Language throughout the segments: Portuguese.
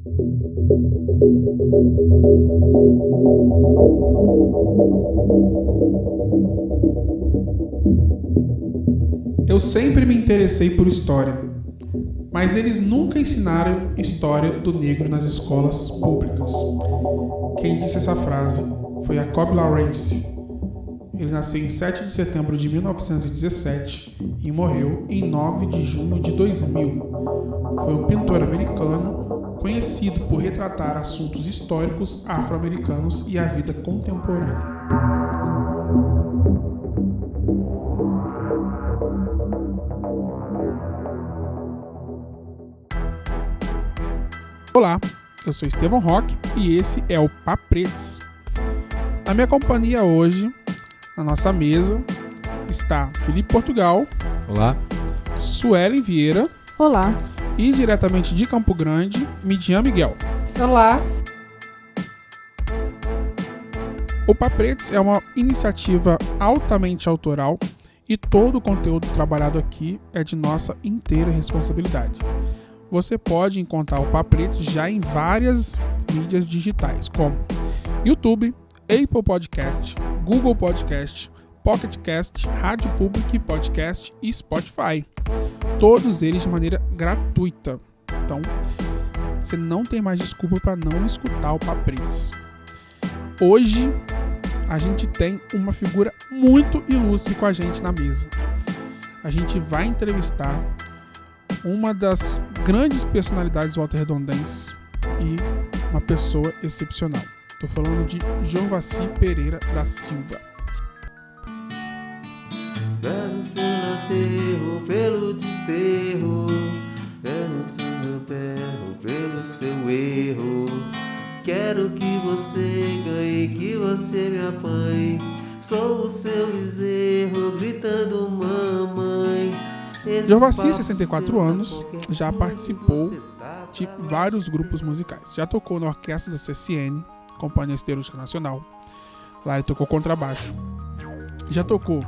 Eu sempre me interessei por história, mas eles nunca ensinaram história do negro nas escolas públicas. Quem disse essa frase foi Jacob Lawrence. Ele nasceu em 7 de setembro de 1917 e morreu em 9 de junho de 2000. Foi um pintor americano conhecido por retratar assuntos históricos afro-americanos e a vida contemporânea. Olá, eu sou Estevão Roque e esse é o Papretes. Na minha companhia hoje, na nossa mesa, está Felipe Portugal. Olá. Suelen Vieira. Olá. E diretamente de Campo Grande, Midian Miguel. Olá. O Papretes é uma iniciativa altamente autoral e todo o conteúdo trabalhado aqui é de nossa inteira responsabilidade. Você pode encontrar o Papretes já em várias mídias digitais, como YouTube, Apple Podcast, Google Podcast, Pocket Cast, Rádio Public Podcast e Spotify. Todos eles de maneira gratuita. Então, você não tem mais desculpa para não escutar o Papretes. Hoje, a gente tem uma figura muito ilustre com a gente na mesa. A gente vai entrevistar uma das grandes personalidades volta-redondenses e uma pessoa excepcional. Estou falando de Jovaci Pereira da Silva. Pelo aterro, pelo desterro, pelo seu erro. Quero que você ganhe, que você me apanhe. Sou o seu bezerro, gritando mamãe. Jovaci, 64 anos, já participou de vários grupos musicais. Já tocou na orquestra da CCN, Companhia Siderúrgica Nacional. Lá ele tocou contrabaixo. Já tocou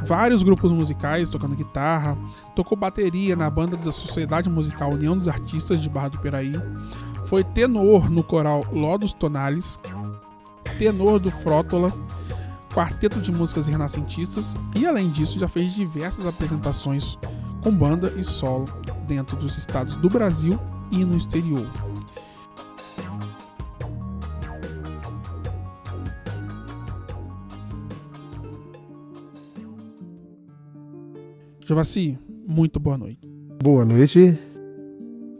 vários grupos musicais, tocando guitarra. Tocou bateria na banda da Sociedade Musical União dos Artistas de Barra do Piraí. Foi tenor no coral Ló dos Tonales. Tenor do Frótola. Quarteto de músicas renascentistas e, além disso, já fez diversas apresentações com banda e solo dentro dos estados do Brasil e no exterior. Jovaci, muito boa noite. Boa noite.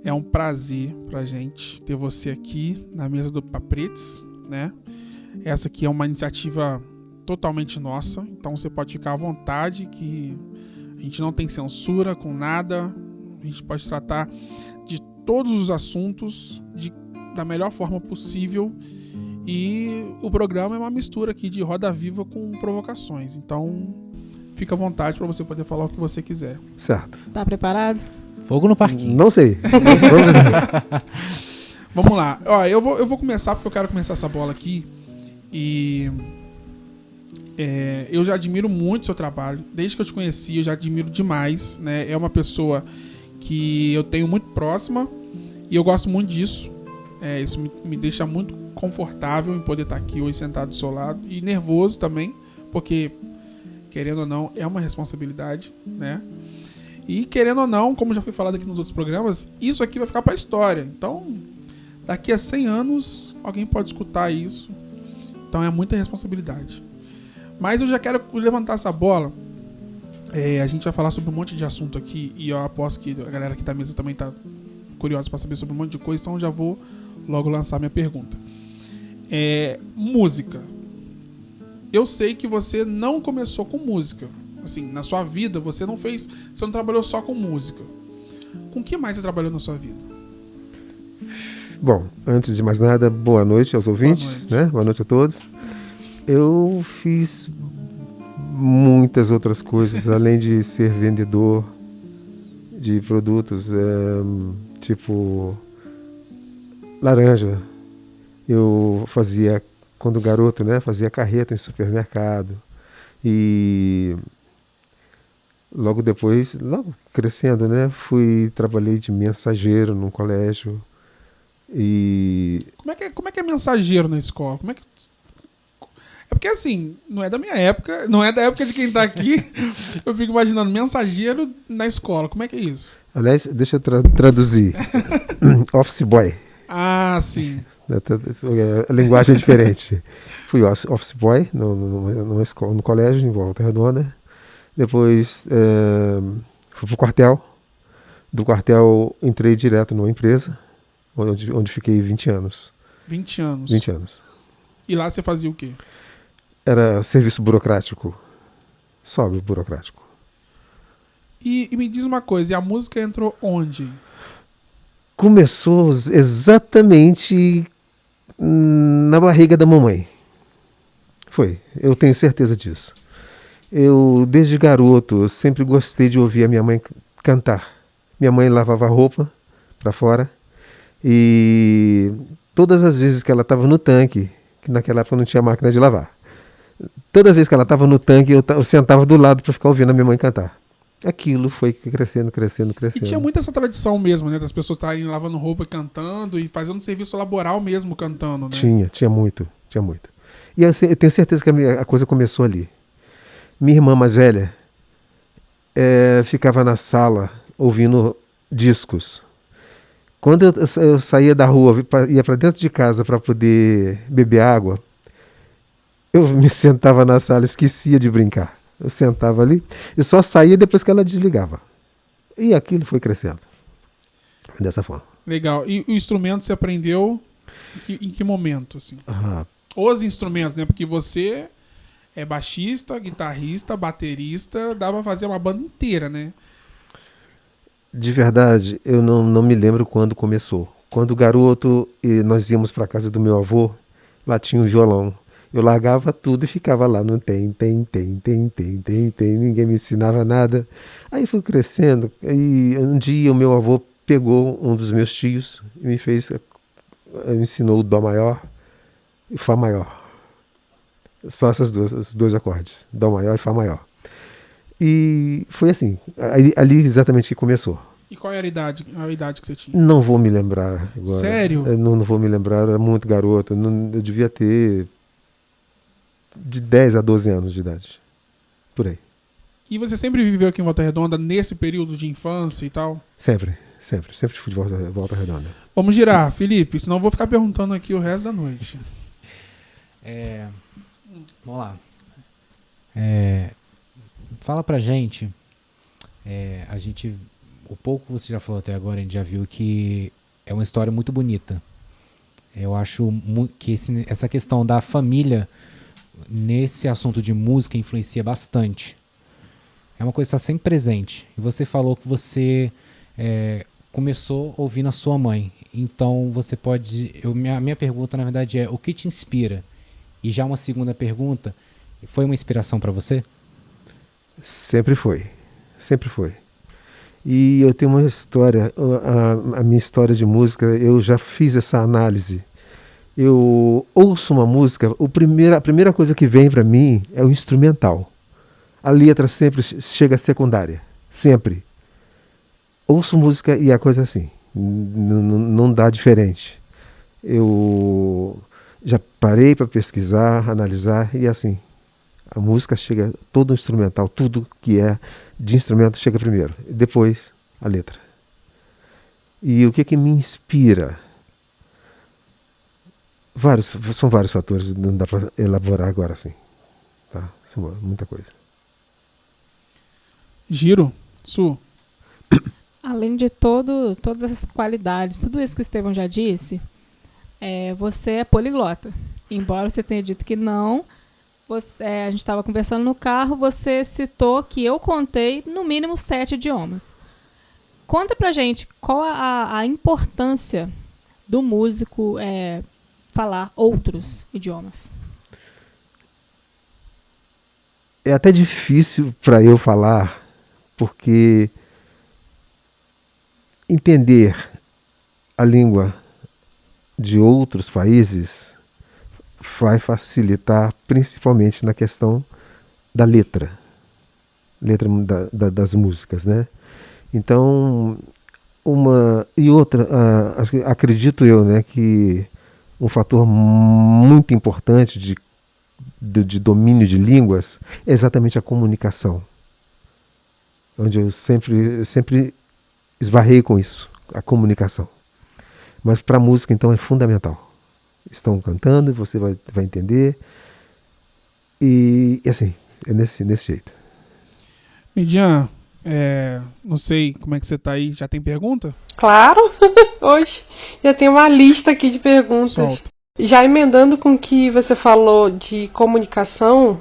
É um prazer pra gente ter você aqui na mesa do Papretes, né? Essa aqui é uma iniciativa totalmente nossa, então você pode ficar à vontade, que a gente não tem censura com nada, a gente pode tratar de todos os assuntos da melhor forma possível, e o programa é uma mistura aqui de roda viva com provocações, então fica à vontade para você poder falar o que você quiser. Certo. Tá preparado? Fogo no parquinho. Não sei. Vamos lá. Ó, eu vou começar porque eu quero começar essa bola aqui e... eu já admiro muito o seu trabalho. Desde que eu te conheci, eu já admiro demais, né? É uma pessoa que eu tenho muito próxima e eu gosto muito disso. Isso me deixa muito confortável em poder estar aqui hoje sentado do seu lado. E nervoso também, porque, querendo ou não, é uma responsabilidade, né? E querendo ou não, como já foi falado aqui nos outros programas, isso aqui vai ficar para a história. Então, daqui a 100 anos, alguém pode escutar isso. Então é muita responsabilidade. Mas eu já quero levantar essa bola. A gente vai falar sobre um monte de assunto aqui. E eu aposto que a galera aqui da mesa também tá curiosa para saber sobre um monte de coisa. Então eu já vou logo lançar minha pergunta. Música. Eu sei que você não começou com música. Assim, na sua vida você não trabalhou só com música. Com o que mais você trabalhou na sua vida? Bom, antes de mais nada, boa noite aos ouvintes, boa noite. Né? Boa noite a todos. Eu fiz muitas outras coisas, além de ser vendedor de produtos, tipo laranja. Eu fazia, quando garoto, né, fazia carreta em supermercado. E logo depois, logo crescendo, né, trabalhei de mensageiro num colégio. E Como é que é mensageiro na escola? É porque assim, não é da minha época, não é da época de quem tá aqui. Eu fico imaginando mensageiro na escola. Como é que é isso? aliás, deixa eu traduzir. Office boy. Ah, sim. A linguagem é diferente. Fui office boy numa escola, no colégio em Volta Redonda. Depois fui pro quartel. Do quartel entrei direto numa empresa, onde fiquei 20 anos. 20 anos. 20 anos. E lá você fazia o quê? Era serviço burocrático. Só burocrático. E me diz uma coisa, e a música entrou onde? Começou exatamente na barriga da mamãe. Foi, eu tenho certeza disso. Eu, desde garoto, eu sempre gostei de ouvir a minha mãe cantar. Minha mãe lavava roupa para fora e todas as vezes que ela estava no tanque, que naquela época não tinha máquina de lavar, toda vez que ela estava no tanque, eu sentava do lado para ficar ouvindo a minha mãe cantar. Aquilo foi crescendo, crescendo, E crescendo. tinha muito essa tradição mesmo, né? Das pessoas estarem lavando roupa e cantando e fazendo serviço laboral mesmo cantando, né? Tinha muito, tinha muito. E eu tenho certeza que a coisa começou ali. Minha irmã mais velha ficava na sala ouvindo discos. Quando eu saía da rua, ia para dentro de casa para poder beber água, eu me sentava na sala, esquecia de brincar. Eu sentava ali e só saía depois que ela desligava. E aquilo foi crescendo. Dessa forma. Legal. E o instrumento você aprendeu em que momento, assim? Os instrumentos, né? Porque você é baixista, guitarrista, baterista, dá pra fazer uma banda inteira, né? De verdade, eu não me lembro quando começou. Quando garoto, nós íamos para casa do meu avô, lá tinha um violão. Eu largava tudo e ficava lá no tem, ninguém me ensinava nada. Aí fui crescendo, e um dia o meu avô pegou um dos meus tios e me ensinou o dó maior e fá maior. Só esses dois acordes, dó maior e fá maior. E foi assim, ali exatamente que começou. E qual era a idade que você tinha? Não vou me lembrar agora. Sério? Eu não vou me lembrar, era muito garoto. Eu devia ter de 10 a 12 anos de idade. Por aí. E você sempre viveu aqui em Volta Redonda nesse período de infância e tal? Sempre fui de Volta Redonda. Vamos girar, Felipe, senão eu vou ficar perguntando aqui o resto da noite. Vamos lá. Fala pra gente, o pouco que você já falou até agora, a gente já viu que é uma história muito bonita. Eu acho que essa questão da família nesse assunto de música influencia bastante. É uma coisa que está sempre presente. E você falou que você começou ouvindo a sua mãe. Então você pode... minha pergunta, na verdade, é: o que te inspira? E já uma segunda pergunta: foi uma inspiração para você? Sempre foi. E eu tenho uma história, a minha história de música, eu já fiz essa análise. Eu ouço uma música, a primeira coisa que vem para mim é o instrumental. A letra sempre chega secundária, sempre. Ouço música e a coisa assim, não dá diferente. Eu já parei para pesquisar, analisar e assim. A música chega, todo o instrumental, tudo que é de instrumento chega primeiro, depois a letra. E o que me inspira? São vários fatores, não dá para elaborar agora assim. Tá? São muita coisa. Giro, Su. Além de todas essas qualidades, tudo isso que o Estevão já disse, você é poliglota. Embora você tenha dito que não, a gente estava conversando no carro, você citou que eu contei no mínimo 7 idiomas. Conta pra gente qual a importância do músico falar outros idiomas. É até difícil para eu falar, porque entender a língua de outros países vai facilitar, principalmente na questão da letra das músicas, né? Então, E outra, acredito eu, né, que um fator muito importante de domínio de línguas é exatamente a comunicação. Onde eu sempre esbarrei com isso, a comunicação. Mas para a música, então, é fundamental. Estão cantando e você vai entender. E assim, é nesse jeito. Midian, não sei como é que você tá aí. Já tem pergunta? Claro! Hoje já tem uma lista aqui de perguntas. Solta. Já emendando com o que você falou de comunicação,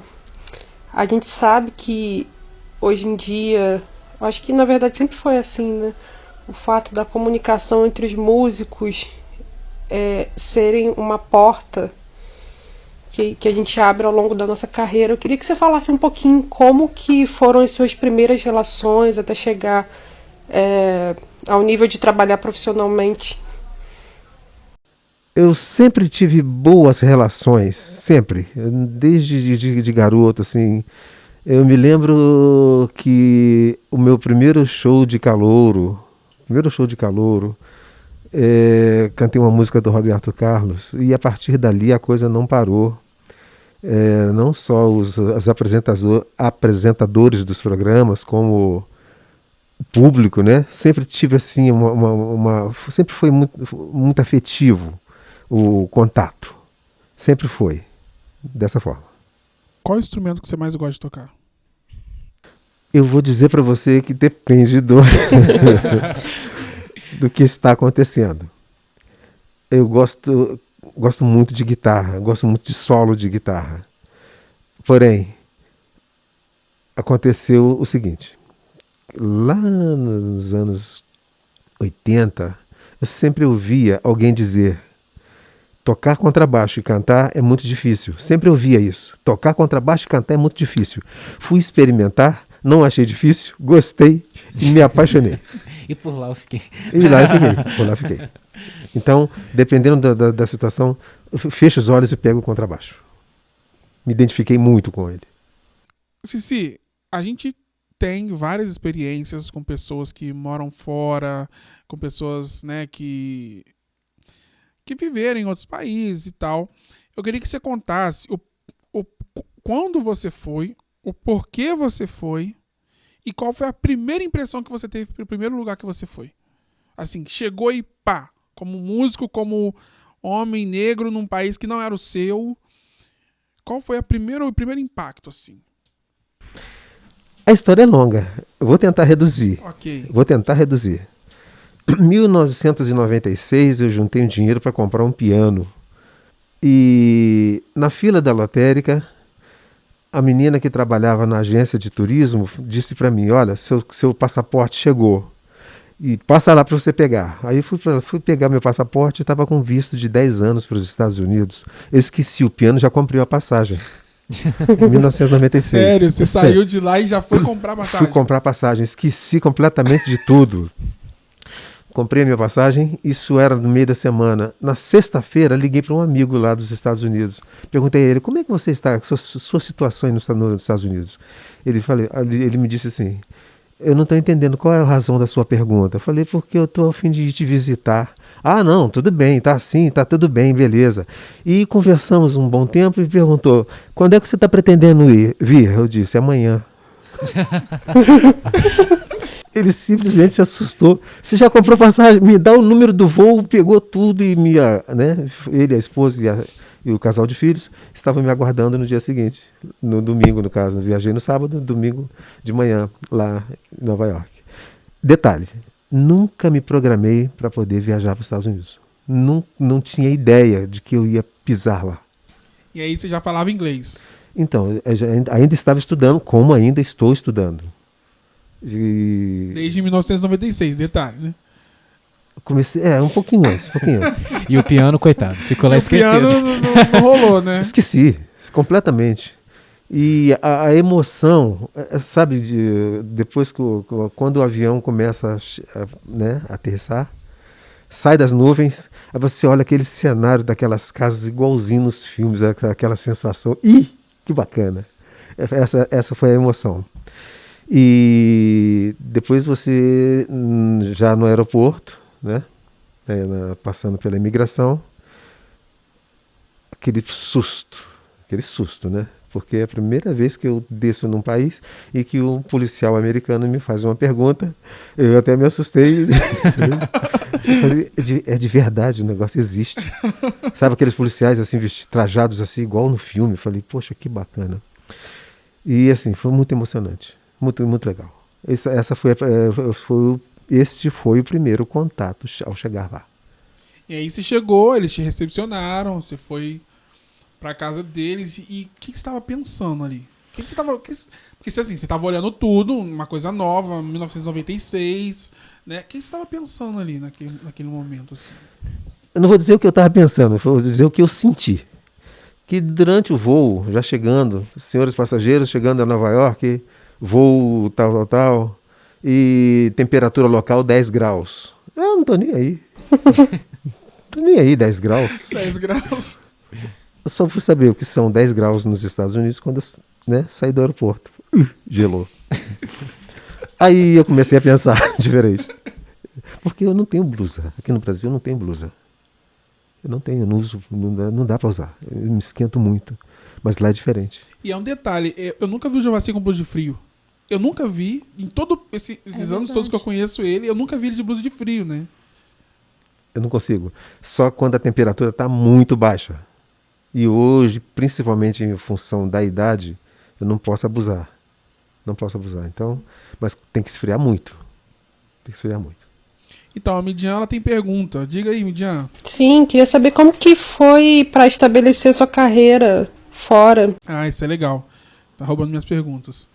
a gente sabe que hoje em dia, acho que na verdade sempre foi assim, né? O fato da comunicação entre os músicos serem uma porta que a gente abre ao longo da nossa carreira. Eu queria que você falasse um pouquinho como que foram as suas primeiras relações até chegar ao nível de trabalhar profissionalmente. Eu sempre tive boas relações, sempre, desde de garoto, assim. Eu me lembro que o meu primeiro show de calouro, cantei uma música do Roberto Carlos e a partir dali a coisa não parou. Não só os apresentadores dos programas, como o público, né? Sempre tive assim, sempre foi muito afetivo o contato. Sempre foi dessa forma. Qual o instrumento que você mais gosta de tocar? Eu vou dizer para você que depende do que está acontecendo. Eu gosto muito de guitarra, gosto muito de solo de guitarra. Porém, aconteceu o seguinte. Lá nos anos 80, eu sempre ouvia alguém dizer: tocar contrabaixo e cantar é muito difícil. Sempre ouvia isso. Tocar contrabaixo e cantar é muito difícil. Fui experimentar, não achei difícil, gostei e me apaixonei. E por lá eu fiquei. Por lá fiquei. Então, dependendo da situação, eu fecho os olhos e pego o contrabaixo. Me identifiquei muito com ele. Cici, a gente tem várias experiências com pessoas que moram fora, com pessoas, né, que viveram em outros países e tal. Eu queria que você contasse quando você foi, o porquê você foi e qual foi a primeira impressão que você teve pro primeiro lugar que você foi. Assim, chegou e pá, como músico, como homem negro num país que não era o seu. Qual foi o primeiro impacto, assim? A história é longa. Eu vou tentar reduzir. Ok. Em 1996 eu juntei um dinheiro para comprar um piano. E na fila da lotérica, a menina que trabalhava na agência de turismo disse para mim: olha, seu passaporte chegou. E passa lá para você pegar. Aí fui pegar meu passaporte e estava com visto de 10 anos para os Estados Unidos. Eu esqueci o piano, já comprei a passagem. Em 1996. Sério? Você saiu de lá e já foi comprar passagem? Fui comprar passagem. Esqueci completamente de tudo. Comprei a minha passagem, isso era no meio da semana. Na sexta-feira, liguei para um amigo lá dos Estados Unidos. Perguntei a ele: como é que você está, sua situação aí nos Estados Unidos? Ele me disse assim: eu não estou entendendo qual é a razão da sua pergunta. Eu falei: porque eu estou a fim de te visitar. Ah, não, tudo bem, tá assim, tá tudo bem, beleza. E conversamos um bom tempo e perguntou: quando é que você está pretendendo vir? Eu disse: amanhã. Ele simplesmente se assustou. Você já comprou passagem? Me dá o número do voo, pegou tudo e ele, a esposa e o casal de filhos estavam me aguardando no dia seguinte, no domingo, no caso. Eu viajei no sábado, domingo de manhã, lá em Nova York. Detalhe, nunca me programei para poder viajar para os Estados Unidos. Não tinha ideia de que eu ia pisar lá. E aí você já falava inglês? Então, ainda estava estudando, como ainda estou estudando. Desde 1996, detalhe, né? Comecei, um pouquinho antes. E o piano, coitado, ficou lá esquecido. O piano não rolou, né? Esqueci, completamente. E a emoção, sabe, depois quando o avião começa a aterrissar, sai das nuvens, aí você olha aquele cenário daquelas casas igualzinho nos filmes, aquela sensação, que bacana. Essa foi a emoção. E depois você, já no aeroporto, né, passando pela imigração, aquele susto, né? Porque é a primeira vez que eu desço num país e que um policial americano me faz uma pergunta, eu até me assustei. Eu falei, é de verdade, o negócio existe. Sabe aqueles policiais assim, trajados assim, igual no filme? Eu falei, poxa, que bacana. E assim, foi muito emocionante, muito, muito legal. Este foi o primeiro contato ao chegar lá. E aí você chegou, eles te recepcionaram, você foi pra casa deles e o que você estava pensando ali? Porque assim, você estava olhando tudo, uma coisa nova, 1996, né? O que você estava pensando ali naquele momento, assim? Eu não vou dizer o que eu estava pensando, eu vou dizer o que eu senti. Que durante o voo, já chegando, senhores passageiros chegando a Nova York, voo tal, e temperatura local 10 graus. Eu não tô nem aí. Tô nem aí, 10 graus. 10 graus. Eu só fui saber o que são 10 graus nos Estados Unidos quando eu saí do aeroporto. Gelou. Aí eu comecei a pensar diferente. Porque eu não tenho blusa. Aqui no Brasil eu não tenho blusa. Eu não tenho, não uso, não dá pra usar. Eu me esquento muito. Mas lá é diferente. E é um detalhe, eu nunca vi o Jovacim com blusa de frio. Eu nunca vi, em todos esses anos todos que eu conheço ele, eu nunca vi ele de blusa de frio, né? Eu não consigo. Só quando a temperatura está muito baixa. E hoje, principalmente em função da idade, eu não posso abusar. Não posso abusar. Então, mas tem que esfriar muito. Tem que esfriar muito. Então, a Midian, ela tem pergunta. Diga aí, Midian. Sim, queria saber como que foi para estabelecer sua carreira fora. Ah, isso é legal. Tá roubando minhas perguntas.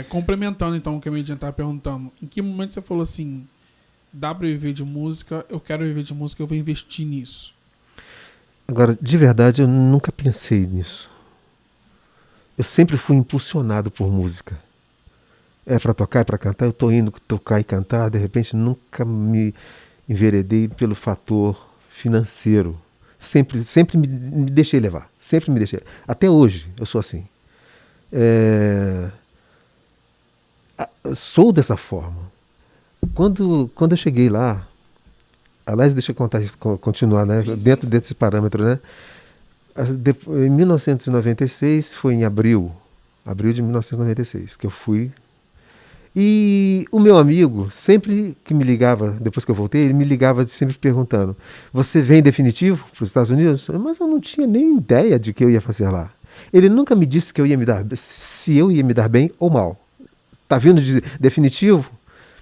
Complementando, então, o que a Midian tava perguntando. Em que momento você falou assim, dá pra viver de música, eu quero viver de música, eu vou investir nisso? Agora, de verdade, eu nunca pensei nisso. Eu sempre fui impulsionado por música. É para tocar, é para cantar, eu estou indo tocar e cantar, de repente nunca me enveredei pelo fator financeiro. Sempre me deixei levar, sempre me deixei. Até hoje eu sou assim. Sou dessa forma. Quando eu cheguei lá, aliás, deixa eu continuar, né? Sim, Dentro sim. desse parâmetro, né? Em 1996, foi em abril de 1996, que eu fui. E o meu amigo, sempre que me ligava, depois que eu voltei, ele me ligava sempre perguntando, você vem definitivo para os Estados Unidos? Mas eu não tinha nem ideia de que eu ia fazer lá. Ele nunca me disse que se eu ia me dar bem ou mal. Está vindo de definitivo?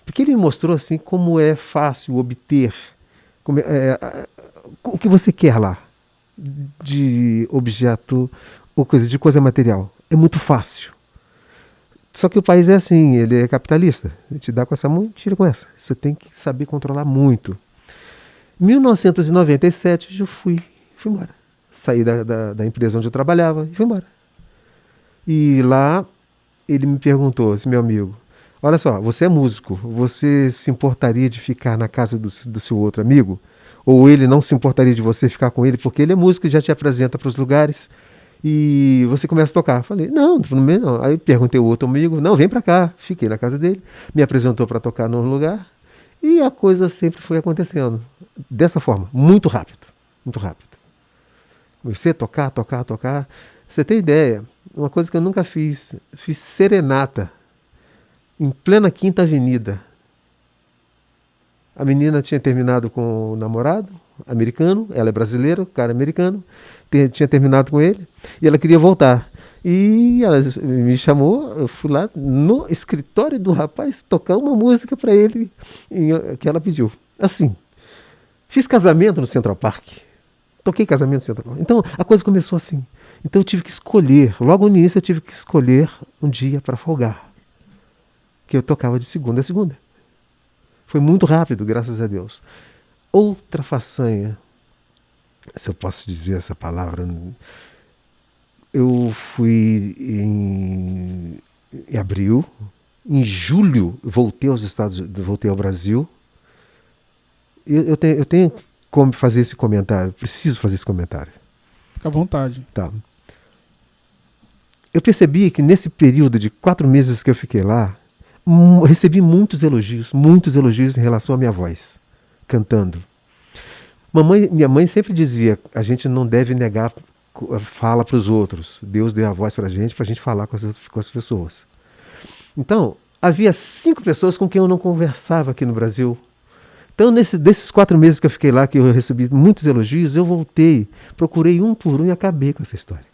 Porque ele me mostrou assim como é fácil obter o que você quer lá, de objeto ou de coisa material. É muito fácil. Só que o país é assim, ele é capitalista. Ele te dá com essa mão e tira com essa. Você tem que saber controlar muito. Em 1997 eu fui embora. Saí da empresa onde eu trabalhava e fui embora. E lá ele me perguntou, esse meu amigo, olha só, você é músico, você se importaria de ficar na casa do seu outro amigo? Ou ele não se importaria de você ficar com ele porque ele é músico e já te apresenta para os lugares? E você começa a tocar. Falei, não. Aí perguntei ao outro amigo, não, vem pra cá. Fiquei na casa dele, me apresentou para tocar num lugar e a coisa sempre foi acontecendo. Dessa forma, muito rápido, muito rápido. Comecei a tocar. Você tem ideia, uma coisa que eu nunca fiz serenata em plena Quinta Avenida. A menina tinha terminado com o namorado americano, ela é brasileira, o cara é americano, tinha terminado com ele e ela queria voltar. E ela me chamou, eu fui lá no escritório do rapaz tocar uma música para ele que ela pediu. Assim, fiz casamento no Central Park, toquei casamento no Central Park. Então a coisa começou assim. Então eu tive que escolher, logo no início eu tive que escolher um dia para folgar, que eu tocava de segunda a segunda. Foi muito rápido, graças a Deus. Outra façanha, se eu posso dizer essa palavra, eu fui em abril, em julho voltei ao Brasil. Eu tenho como fazer esse comentário, preciso fazer esse comentário. Fica à vontade. Tá. eu percebi que nesse período de 4 meses que eu fiquei lá, recebi muitos elogios em relação à minha voz, cantando. Minha mãe sempre dizia, a gente não deve negar fala para os outros. Deus deu a voz para a gente falar com as pessoas. Então, havia 5 pessoas com quem eu não conversava aqui no Brasil. Então, desses 4 meses que eu fiquei lá, que eu recebi muitos elogios, eu voltei, procurei um por um e acabei com essa história.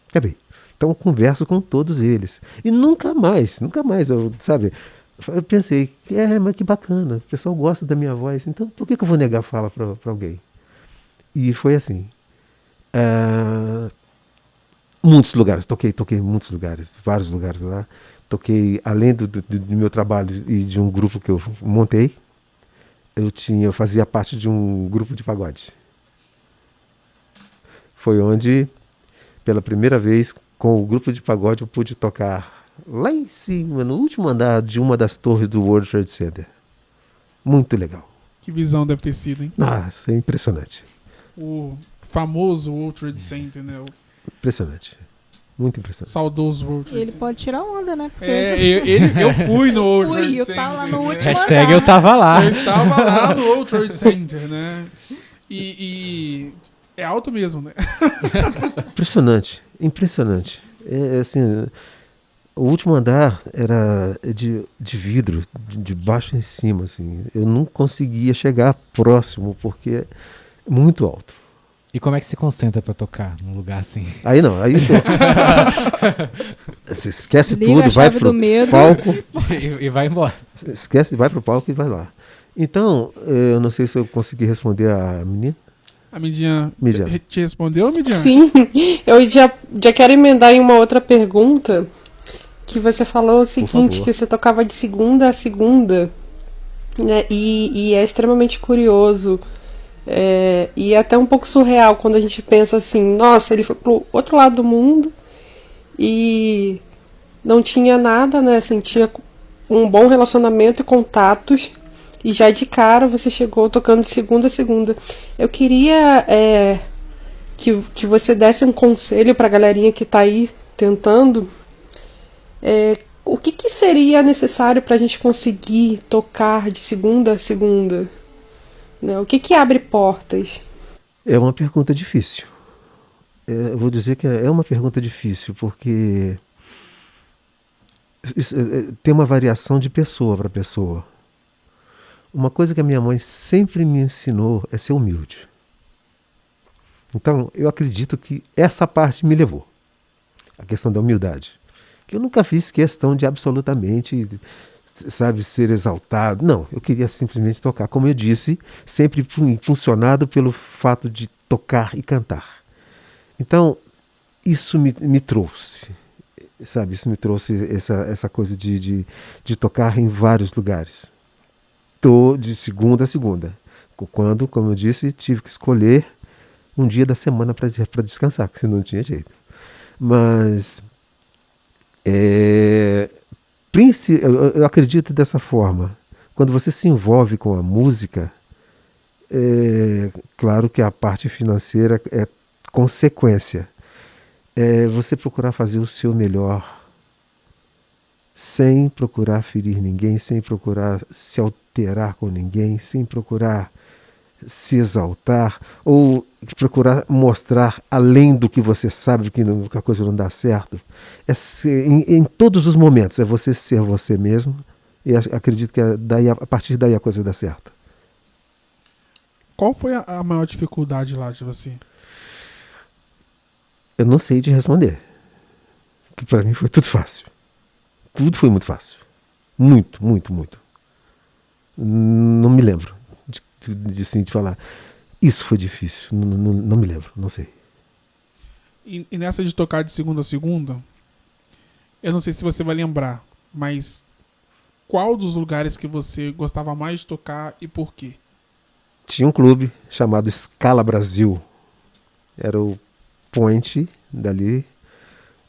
Acabei. Então, eu converso com todos eles. E nunca mais, eu pensei, mas que bacana, o pessoal gosta da minha voz, então por que eu vou negar fala para alguém? E foi assim. Muitos lugares, toquei em muitos lugares, vários lugares lá. Toquei, além do meu trabalho e de um grupo que eu montei, eu fazia parte de um grupo de pagode. Foi onde, pela primeira vez, com o grupo de pagode, eu pude tocar lá em cima, no último andar de uma das torres do World Trade Center. Muito legal. Que visão deve ter sido, hein? Nossa, é impressionante. O famoso World Trade Center, né? Impressionante. Muito impressionante. Saudoso World Trade Ele Center. pode tirar onda, né? Porque Eu fui no World Trade eu Center. tava lá no né? último Hashtag andar. eu tava lá. Eu estava lá no World Trade Center, né? E é alto mesmo, né? Impressionante. É assim, o último andar era de vidro, de baixo em cima, assim. Eu não conseguia chegar próximo, porque é muito alto. E como é que se concentra pra tocar num lugar assim? Aí não, aí você esquece Liga a tudo, vai chave pro do medo. palco, E vai embora. esquece, vai pro palco e vai lá. Então, eu não sei se eu consegui responder a menina. A Midian Midian. te respondeu, Midian? Sim, eu já quero emendar em uma outra pergunta, que você falou o seguinte, favor. que você tocava de segunda a segunda, né? E é extremamente curioso, e é até um pouco surreal quando a gente pensa assim, nossa, ele foi pro outro lado do mundo e não tinha nada, né? Assim, tinha um bom relacionamento e contatos, e já de cara você chegou tocando de segunda a segunda. Eu queria que você desse um conselho para a galerinha que está aí tentando. O que seria necessário para a gente conseguir tocar de segunda a segunda? Né? O que abre portas? É uma pergunta difícil. Eu vou dizer que é uma pergunta difícil, porque tem uma variação de pessoa para pessoa. Uma coisa que a minha mãe sempre me ensinou é ser humilde. Então, eu acredito que essa parte me levou. A questão da humildade. Que eu nunca fiz questão de absolutamente, ser exaltado. Não, eu queria simplesmente tocar. Como eu disse, sempre funcionado pelo fato de tocar e cantar. Então, isso me trouxe. Isso me trouxe essa coisa de tocar em vários lugares. De segunda a segunda. Quando, como eu disse, tive que escolher um dia da semana para descansar, porque senão não tinha jeito. Mas eu acredito dessa forma. Quando você se envolve com a música, claro que a parte financeira é consequência. Você procurar fazer o seu melhor, sem procurar ferir ninguém, sem procurar se alterar com ninguém, sem procurar se exaltar ou procurar mostrar além do que você sabe que a coisa não dá certo. Em todos os momentos é você ser você mesmo, e acredito que a partir daí a coisa dá certo. Qual foi a maior dificuldade lá de você? Eu não sei te responder, que para mim foi tudo fácil. Tudo foi muito fácil. Muito. Não me lembro de falar. Isso foi difícil. Não me lembro, não sei. E nessa de tocar de segunda a segunda, eu não sei se você vai lembrar, mas qual dos lugares que você gostava mais de tocar e por quê? Tinha um clube chamado Scala Brasil. Era o point dali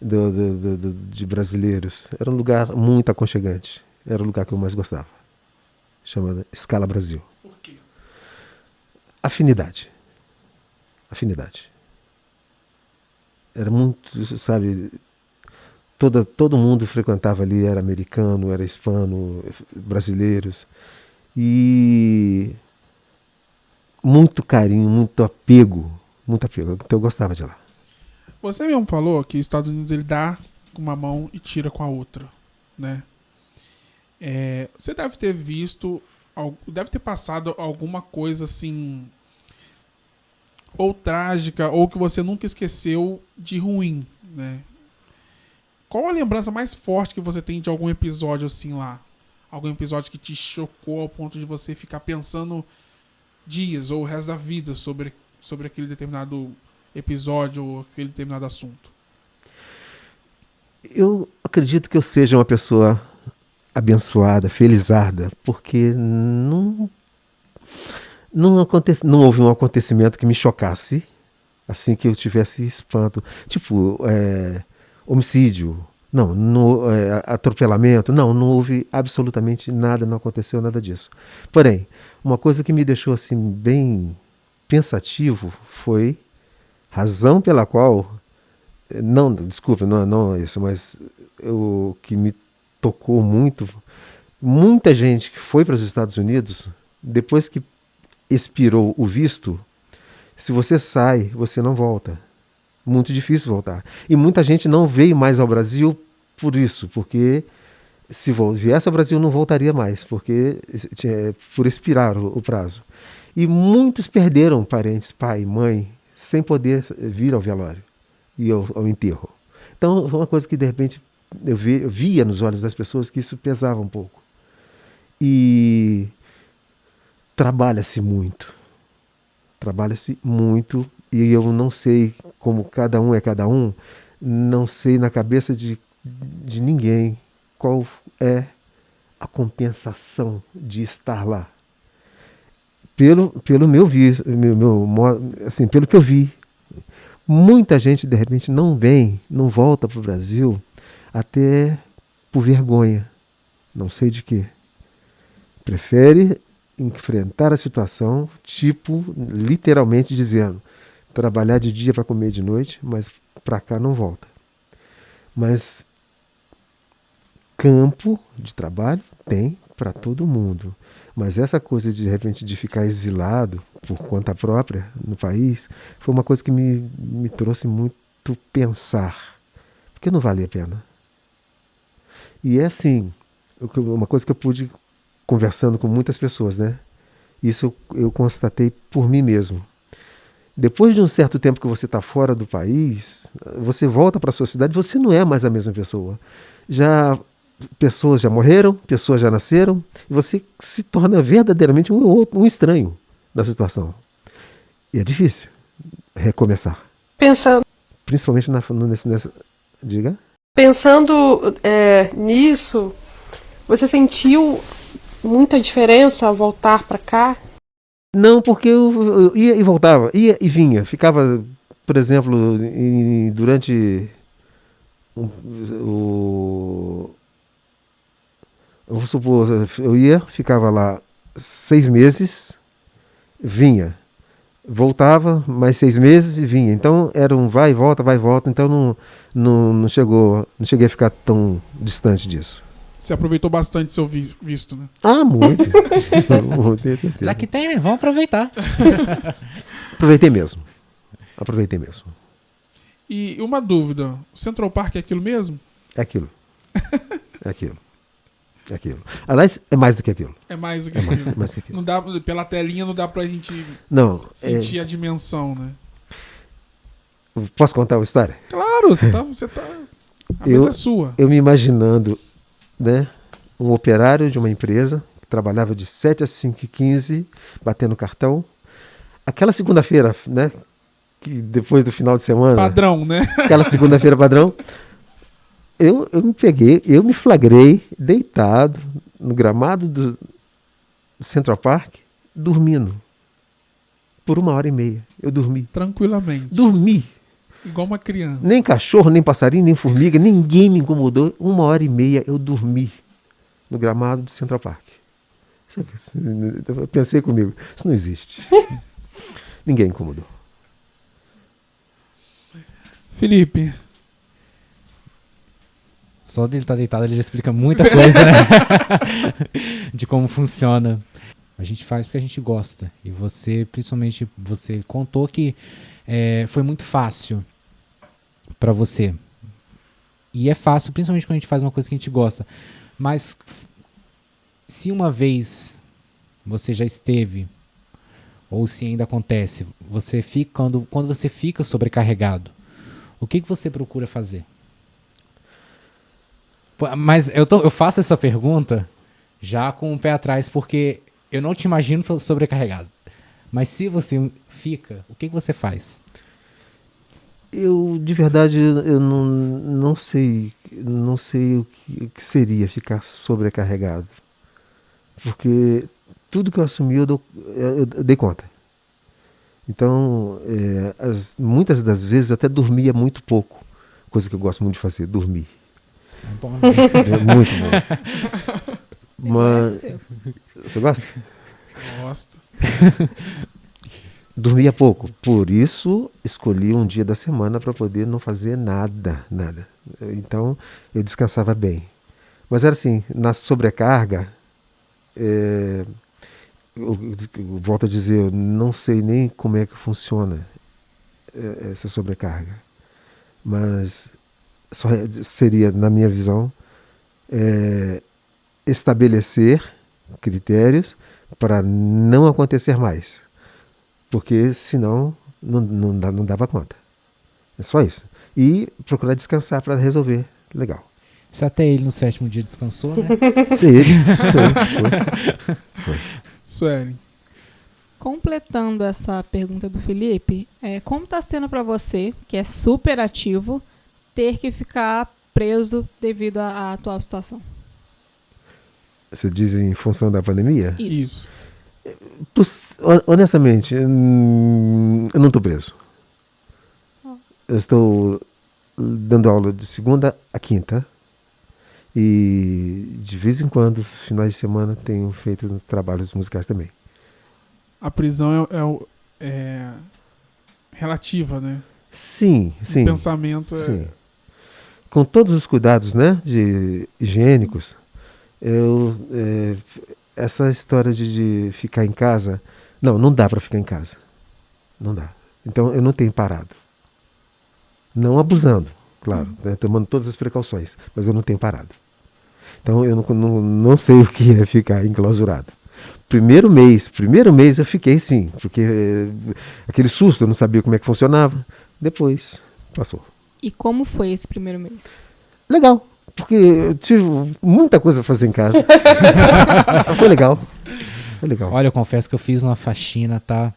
de brasileiros. Era um lugar muito aconchegante. Era o lugar que eu mais gostava. Chamado Scala Brasil. Por quê? Afinidade. Era muito, todo mundo frequentava ali, era americano, era hispano, brasileiros. E muito carinho, muito apego. Muito apego. Então eu gostava de lá. Você mesmo falou que os Estados Unidos ele dá com uma mão e tira com a outra, né? Você deve ter visto, deve ter passado alguma coisa assim, ou trágica, ou que você nunca esqueceu de ruim, né? Qual a lembrança mais forte que você tem de algum episódio assim lá? Algum episódio que te chocou ao ponto de você ficar pensando dias ou o resto da vida sobre aquele determinado episódio ou aquele determinado assunto? Eu acredito que eu seja uma pessoa abençoada, felizarda, porque não houve um acontecimento que me chocasse, assim que eu tivesse espanto. Tipo, homicídio, atropelamento, não houve absolutamente nada, não aconteceu nada disso. Porém, uma coisa que me deixou assim bem pensativo foi razão pela qual, desculpa, não é isso, mas o que me tocou muito, muita gente que foi para os Estados Unidos, depois que expirou o visto, se você sai, você não volta. Muito difícil voltar. E muita gente não veio mais ao Brasil por isso, porque se viesse ao Brasil não voltaria mais, porque por expirar o prazo. E muitos perderam parentes, pai, mãe, sem poder vir ao velório e ao enterro. Então foi uma coisa que de repente eu via nos olhos das pessoas que isso pesava um pouco. E trabalha-se muito, e eu não sei como cada um é cada um, não sei na cabeça de ninguém qual é a compensação de estar lá. Pelo meu assim, pelo que eu vi, muita gente de repente não volta para o Brasil até por vergonha, não sei de quê. Prefere enfrentar a situação, tipo, literalmente dizendo, trabalhar de dia para comer de noite, mas para cá não volta. Mas campo de trabalho tem para todo mundo. Mas essa coisa de repente de ficar exilado por conta própria no país, foi uma coisa que me trouxe muito pensar, porque não valia a pena. E é assim, uma coisa que eu pude conversando com muitas pessoas, né? Isso eu constatei por mim mesmo. Depois de um certo tempo que você está fora do país, você volta para a sua cidade, você não é mais a mesma pessoa. Pessoas já morreram, pessoas já nasceram, e você se torna verdadeiramente um estranho da situação. E é difícil recomeçar. Principalmente nessa... Diga? Pensando nisso, você sentiu muita diferença ao voltar para cá? Não, porque eu ia e voltava, ia e vinha. Ficava, por exemplo, durante vamos supor, eu ficava lá 6 meses, vinha. Voltava mais 6 meses e vinha. Então era um vai e volta, então não cheguei a ficar tão distante disso. Você aproveitou bastante seu visto, né? Ah, muito. Tenho certeza. Já que tem, né? Vamos aproveitar. Aproveitei mesmo. E uma dúvida, o Central Park é aquilo mesmo? É aquilo. Aliás, é mais do que aquilo. É mais do que aquilo. Mais do que aquilo. Não dá, pela telinha não dá pra gente sentir a dimensão, né? Posso contar uma história? Claro, você tá... A mesa é sua. Eu me imaginando, né, um operário de uma empresa que trabalhava de 7 às 5h15, batendo cartão. Aquela segunda-feira, né, que depois do final de semana... Padrão, né? Aquela segunda-feira padrão. Eu me flagrei deitado no gramado do Central Park, dormindo. Por 1h30. Eu dormi. Tranquilamente. Dormi. Igual uma criança. Nem cachorro, nem passarinho, nem formiga, ninguém me incomodou. 1h30 eu dormi no gramado do Central Park. Eu pensei comigo, isso não existe. Ninguém incomodou. Só dele estar deitado, ele já explica muita coisa, né? De como funciona. A gente faz porque a gente gosta. E você, principalmente, você contou que foi muito fácil para você. E é fácil, principalmente quando a gente faz uma coisa que a gente gosta. Mas se uma vez você já esteve, ou se ainda acontece, você fica, quando você fica sobrecarregado, o que você procura fazer? Mas eu faço essa pergunta já com o pé atrás, porque eu não te imagino sobrecarregado. Mas se você fica, o que você faz? Eu, de verdade, eu não sei o que seria ficar sobrecarregado. Porque tudo que eu assumi eu dei conta. Então, muitas das vezes até dormia muito pouco. Coisa que eu gosto muito de fazer, dormir. É bom, né? É muito bom. Mas, você gosta? Gosto. Dormia pouco. Por isso, escolhi um dia da semana para poder não fazer nada. Então, eu descansava bem. Mas era assim, na sobrecarga, eu volto a dizer, eu não sei nem como é que funciona essa sobrecarga. Mas só seria, na minha visão, estabelecer critérios para não acontecer mais. Porque senão não dava conta. É só isso. E procurar descansar para resolver. Legal. Se até ele no 7º dia descansou, né? Sim, foi. Suelen. Completando essa pergunta do Felipe, como está sendo para você, que é super ativo, ter que ficar preso devido à atual situação? Você diz em função da pandemia? Isso. Honestamente, eu não estou preso. Eu estou dando aula de segunda a quinta. E de vez em quando, finais de semana, tenho feito trabalhos musicais também. A prisão é relativa, né? Sim. O pensamento sim. Com todos os cuidados, né, higiênicos, essa história de ficar em casa, não dá para ficar em casa. Não dá. Então eu não tenho parado. Não abusando, claro, né, tomando todas as precauções, mas eu não tenho parado. Então eu não sei o que é ficar enclausurado. Primeiro mês eu fiquei sim, porque aquele susto, eu não sabia como é que funcionava. Depois passou. E como foi esse primeiro mês? Legal, porque eu tive muita coisa para fazer em casa. Foi legal. Olha, eu confesso que eu fiz uma faxina, tá?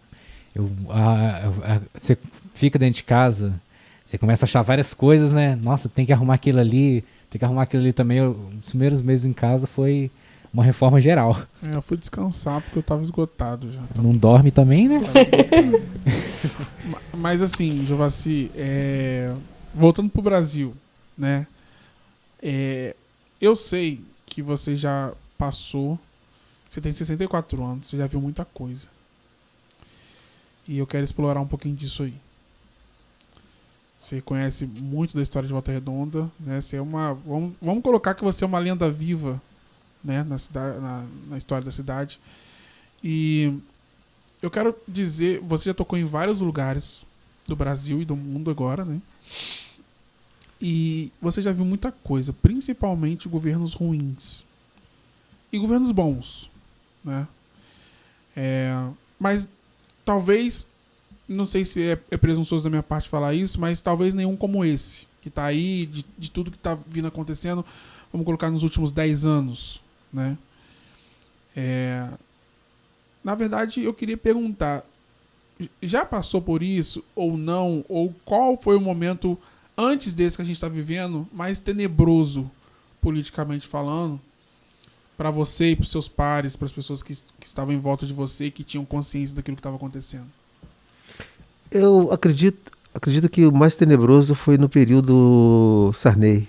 Você fica dentro de casa, você começa a achar várias coisas, né? Nossa, tem que arrumar aquilo ali, também. Os primeiros meses em casa foi uma reforma geral. Eu fui descansar porque eu tava esgotado já. Não dorme também, né? Tava esgotado. Mas assim, Jovassi, voltando pro Brasil, né? Eu sei que você já passou, você tem 64 anos, você já viu muita coisa. E eu quero explorar um pouquinho disso aí. Você conhece muito da história de Volta Redonda, né? Você é vamos colocar que você é uma lenda viva, né? Na história da cidade. E eu quero dizer, você já tocou em vários lugares do Brasil e do mundo agora, né? E você já viu muita coisa, principalmente governos ruins e governos bons, né? Mas talvez, não sei se é presunçoso da minha parte falar isso, mas talvez nenhum como esse, que tá aí, de tudo que tá vindo acontecendo, vamos colocar nos últimos 10 anos, né? Na verdade, eu queria perguntar, já passou por isso ou não? Ou qual foi o momento antes desse que a gente está vivendo mais tenebroso, politicamente falando, para você e para os seus pares, para as pessoas que estavam em volta de você e que tinham consciência daquilo que estava acontecendo? Eu acredito que o mais tenebroso foi no período Sarney.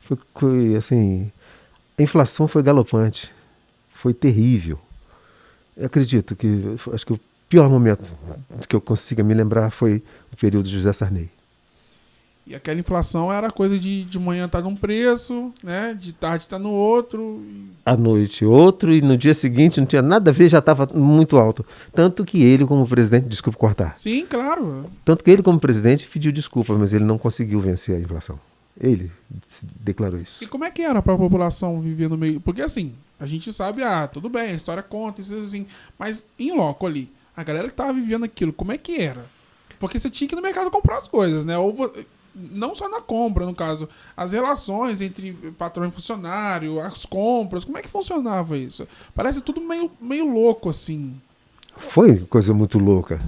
Foi assim, a inflação foi galopante, foi terrível. Eu acredito que, acho que o pior momento que eu consiga me lembrar foi o período de José Sarney. E aquela inflação era coisa de manhã tá num preço, né? De tarde tá no outro. À noite outro, e no dia seguinte não tinha nada a ver, já estava muito alto. Tanto que ele, como presidente, desculpa cortar, Sim, claro. tanto que ele, como presidente, pediu desculpa, mas ele não conseguiu vencer a inflação. Ele declarou isso. E como é que era pra população viver no meio? Porque assim, a gente sabe, tudo bem, a história conta, isso assim. Mas em loco ali, a galera que tava vivendo aquilo, como é que era? Porque você tinha que ir no mercado comprar as coisas, né? Não só na compra, no caso, as relações entre patrão e funcionário, as compras, como é que funcionava isso? Parece tudo meio louco, assim. Foi coisa muito louca.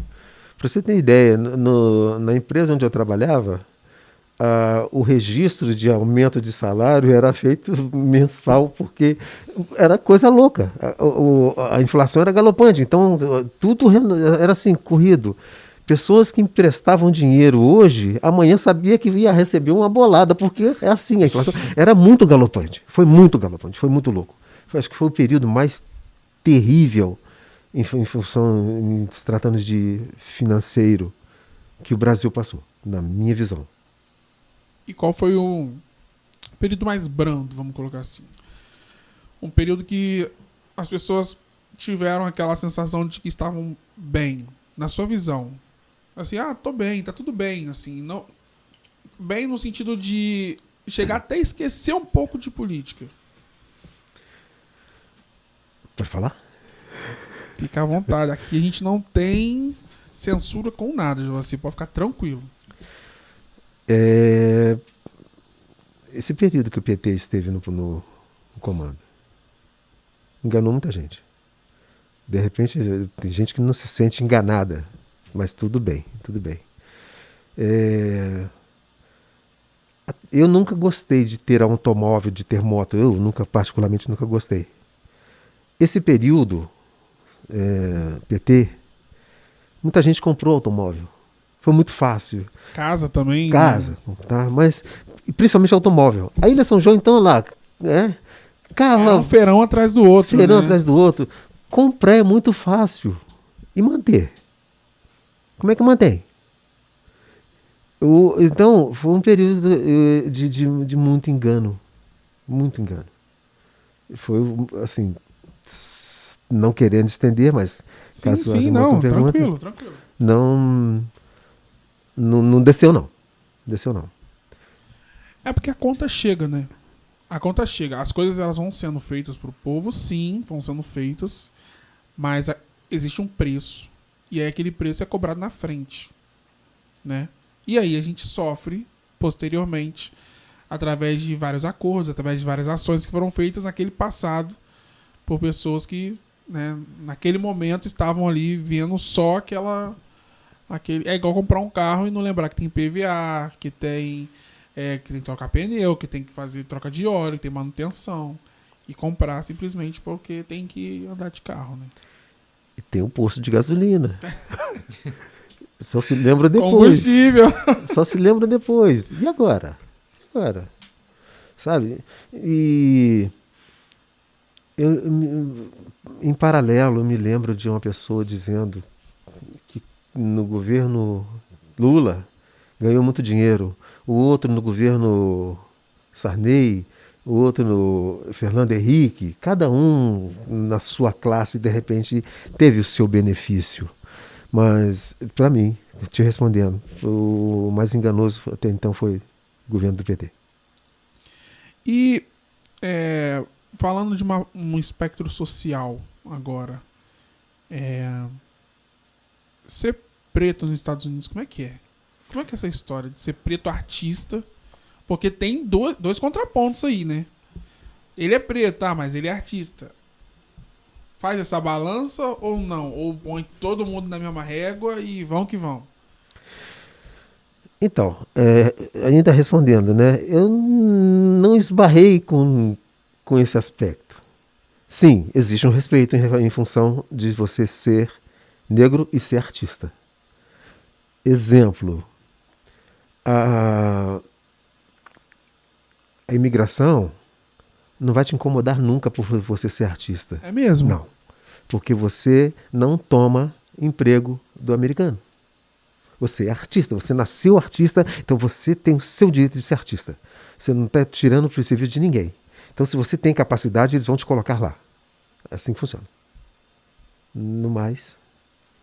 Para você ter ideia, na empresa onde eu trabalhava, o registro de aumento de salário era feito mensal, porque era coisa louca. A inflação era galopante, então tudo era assim, corrido. Pessoas que emprestavam dinheiro hoje, amanhã sabia que ia receber uma bolada, porque é assim, a inflação era muito galopante, foi muito louco. Acho que foi o período mais terrível em função, se tratando de financeiro, que o Brasil passou, na minha visão. E qual foi o período mais brando, vamos colocar assim? Um período que as pessoas tiveram aquela sensação de que estavam bem, na sua visão. Assim, tô bem, tá tudo bem, assim, não, bem no sentido de chegar até a esquecer um pouco de política. Pode falar? Fica à vontade, aqui a gente não tem censura com nada, você pode ficar tranquilo. Esse período que o PT esteve no comando enganou muita gente. De repente, tem gente que não se sente enganada, mas tudo bem, tudo bem. Eu nunca gostei de ter automóvel, de ter moto. Eu particularmente nunca gostei. Esse período, PT, muita gente comprou automóvel. Foi muito fácil. Casa também. Casa, né? Tá? Mas principalmente automóvel. A Ilha São João, então, lá, carro. É um feirão atrás do outro. Feirão atrás do outro. Comprar é muito fácil. E manter? Como é que mantém? Então, foi um período de muito engano. Muito engano. Foi, assim, não querendo estender, mas... Sim, não, tranquilo. Não desceu, não. Desceu, não. É porque a conta chega, né? A conta chega. As coisas elas vão sendo feitas pro povo, sim, vão sendo feitas, mas existe um preço. E aí aquele preço é cobrado na frente, né? E aí a gente sofre posteriormente através de vários acordos, através de várias ações que foram feitas naquele passado por pessoas que, né, naquele momento estavam ali vendo só é igual comprar um carro e não lembrar que tem PVA, que tem que trocar pneu, que tem que fazer troca de óleo, que tem manutenção. E comprar simplesmente porque tem que andar de carro, né? E tem um posto de gasolina. Só se lembra depois. Combustível. Só se lembra depois. E agora? Sabe? E em paralelo, eu me lembro de uma pessoa dizendo que no governo Lula ganhou muito dinheiro, o outro no governo Sarney, o outro no Fernando Henrique, cada um na sua classe, de repente, teve o seu benefício. Mas, para mim, te respondendo, o mais enganoso até então foi o governo do PT. E falando de um espectro social agora, ser preto nos Estados Unidos, como é que é? Como é que é essa história de ser preto artista? Porque tem dois contrapontos aí, né? Ele é preto, mas ele é artista. Faz essa balança ou não? Ou põe todo mundo na mesma régua e vão que vão? Então, ainda respondendo, né? Eu não esbarrei com esse aspecto. Sim, existe um respeito em função de você ser negro e ser artista. Exemplo, a imigração não vai te incomodar nunca por você ser artista. É mesmo? Não, porque você não toma emprego do americano. Você é artista, você nasceu artista, então você tem o seu direito de ser artista. Você não está tirando para o serviço de ninguém. Então, se você tem capacidade, eles vão te colocar lá. Assim que funciona. No mais,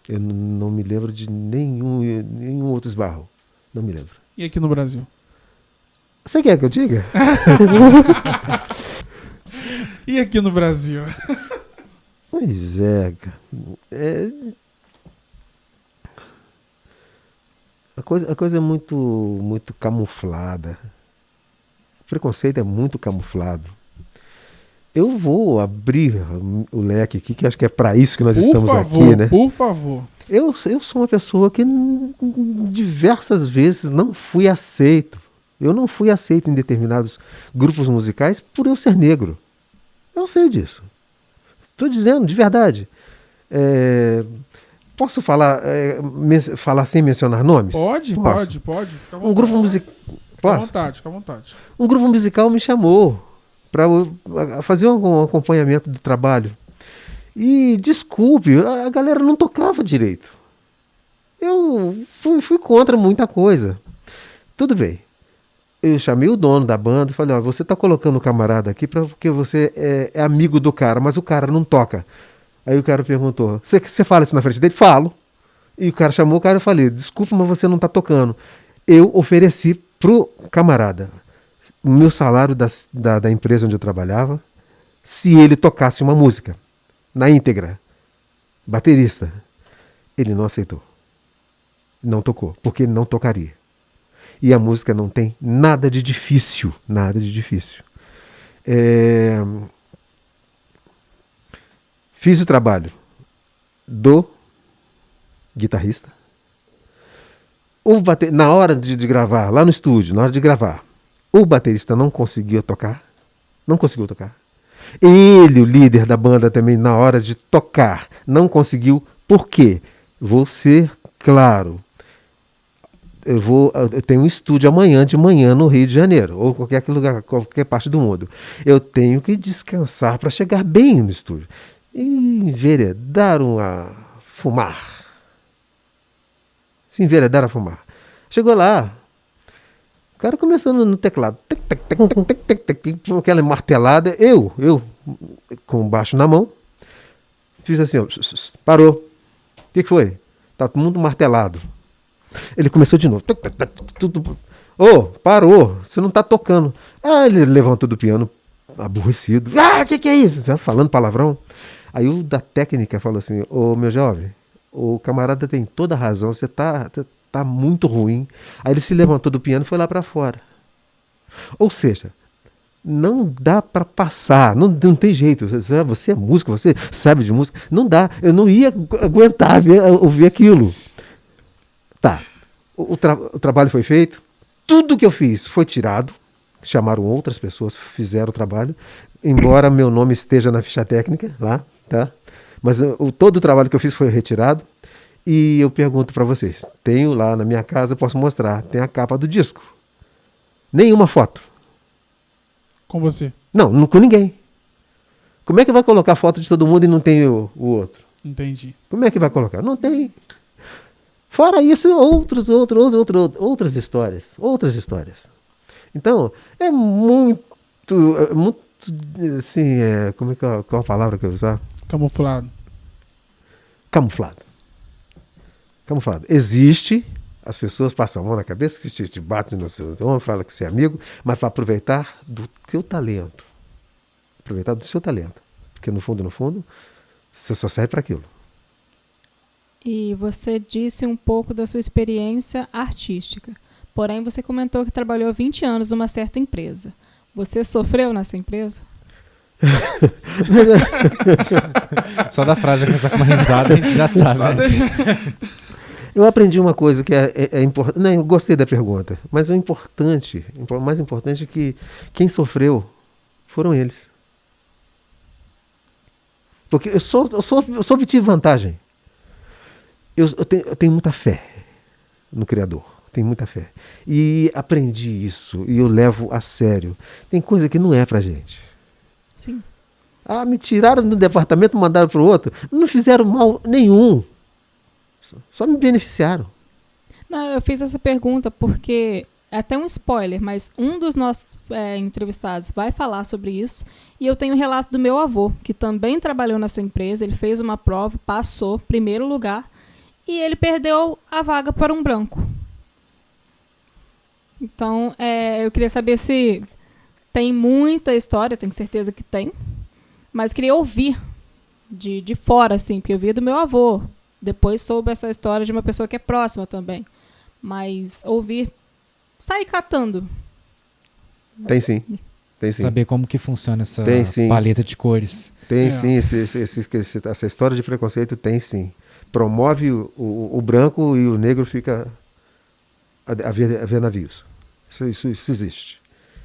eu não me lembro de nenhum outro esbarro. Não me lembro. E aqui no Brasil? Você quer que eu diga? E aqui no Brasil? Pois é, cara. A coisa é muito camuflada. O preconceito é muito camuflado. Eu vou abrir o leque aqui, que acho que é para isso que nós estamos aqui, né? Por favor. Eu sou uma pessoa que diversas vezes não fui aceito. Eu não fui aceito em determinados grupos musicais por eu ser negro. Eu sei disso. Estou dizendo, de verdade. Posso falar sem mencionar nomes? Pode. Fica à vontade. Um grupo musical. Fica à vontade. Um grupo musical me chamou para fazer um acompanhamento do trabalho. E desculpe, a galera não tocava direito. Eu fui contra muita coisa. Tudo bem. Eu chamei o dono da banda e falei, você está colocando o camarada aqui porque você é amigo do cara, mas o cara não toca. Aí o cara perguntou, você fala isso na frente dele? Falo. E o cara chamou o cara e falei, desculpa, mas você não está tocando. Eu ofereci pro camarada o meu salário da empresa onde eu trabalhava, se ele tocasse uma música na íntegra, baterista. Ele não aceitou. Não tocou, porque ele não tocaria. E a música não tem nada de difícil. Nada de difícil. Fiz o trabalho do guitarrista. Na hora de gravar, lá no estúdio, na hora de gravar, o baterista não conseguiu tocar. Não conseguiu tocar. Ele, o líder da banda também, na hora de tocar, não conseguiu. Por quê? Vou ser claro. Eu tenho um estúdio amanhã de manhã no Rio de Janeiro, ou qualquer lugar, qualquer parte do mundo. Eu tenho que descansar para chegar bem no estúdio. E enveredar a fumar. Se enveredar a fumar. Chegou lá, o cara começou no teclado, com aquela martelada, eu, com o baixo na mão, fiz assim, parou. O que foi? Tá todo mundo martelado. Ele começou de novo. Parou, você não tá tocando. Ele levantou do piano, aborrecido. Que é isso? Falando palavrão. Aí o da técnica falou assim, meu jovem, o camarada tem toda a razão, você tá muito ruim. Aí ele se levantou do piano e foi lá para fora. Ou seja, não dá para passar, não tem jeito. Você é músico, você sabe de música. Não dá, eu não ia aguentar ouvir aquilo. Tá, o trabalho foi feito, tudo que eu fiz foi tirado, chamaram outras pessoas, fizeram o trabalho, embora meu nome esteja na ficha técnica lá, tá? Mas todo o trabalho que eu fiz foi retirado. E eu pergunto para vocês, tenho lá na minha casa, posso mostrar, tem a capa do disco. Nenhuma foto. Com você? Não, com ninguém. Como é que vai colocar foto de todo mundo e não tem o outro? Entendi. Como é que vai colocar? Não tem. Fora isso, outras histórias. Outras histórias. Então, é muito assim, qual a palavra que eu vou usar? Camuflado. Existe, as pessoas passam a mão na cabeça, que te batem no seu ombro, falam que você é amigo, mas para aproveitar do teu talento. Aproveitar do seu talento. Porque no fundo, você só serve para aquilo. E você disse um pouco da sua experiência artística. Porém, você comentou que trabalhou 20 anos numa certa empresa. Você sofreu nessa empresa? Só da frase já começar com uma risada, a gente já sabe. Né? Eu aprendi uma coisa que é importante. Não, eu gostei da pergunta, mas o mais importante é que quem sofreu foram eles. Porque eu só obtive vantagem. Eu tenho muita fé no Criador. Tenho muita fé. E aprendi isso. E eu levo a sério. Tem coisa que não é pra gente. Sim. Me tiraram do departamento, mandaram pro outro. Não fizeram mal nenhum. Só me beneficiaram. Não, eu fiz essa pergunta porque é até um spoiler, mas um dos nossos entrevistados vai falar sobre isso. E eu tenho um relato do meu avô, que também trabalhou nessa empresa. Ele fez uma prova, passou, primeiro lugar, e ele perdeu a vaga para um branco. Então, eu queria saber se tem muita história, eu tenho certeza que tem, mas queria ouvir de fora, assim, porque eu vi do meu avô. Depois soube essa história de uma pessoa que é próxima também. Mas ouvir, sair catando. Tem sim. Tem sim. Saber como que funciona essa Tem, sim. paleta de cores. Tem sim, essa história de preconceito tem sim. Promove o branco e o negro fica a ver navios. Isso existe.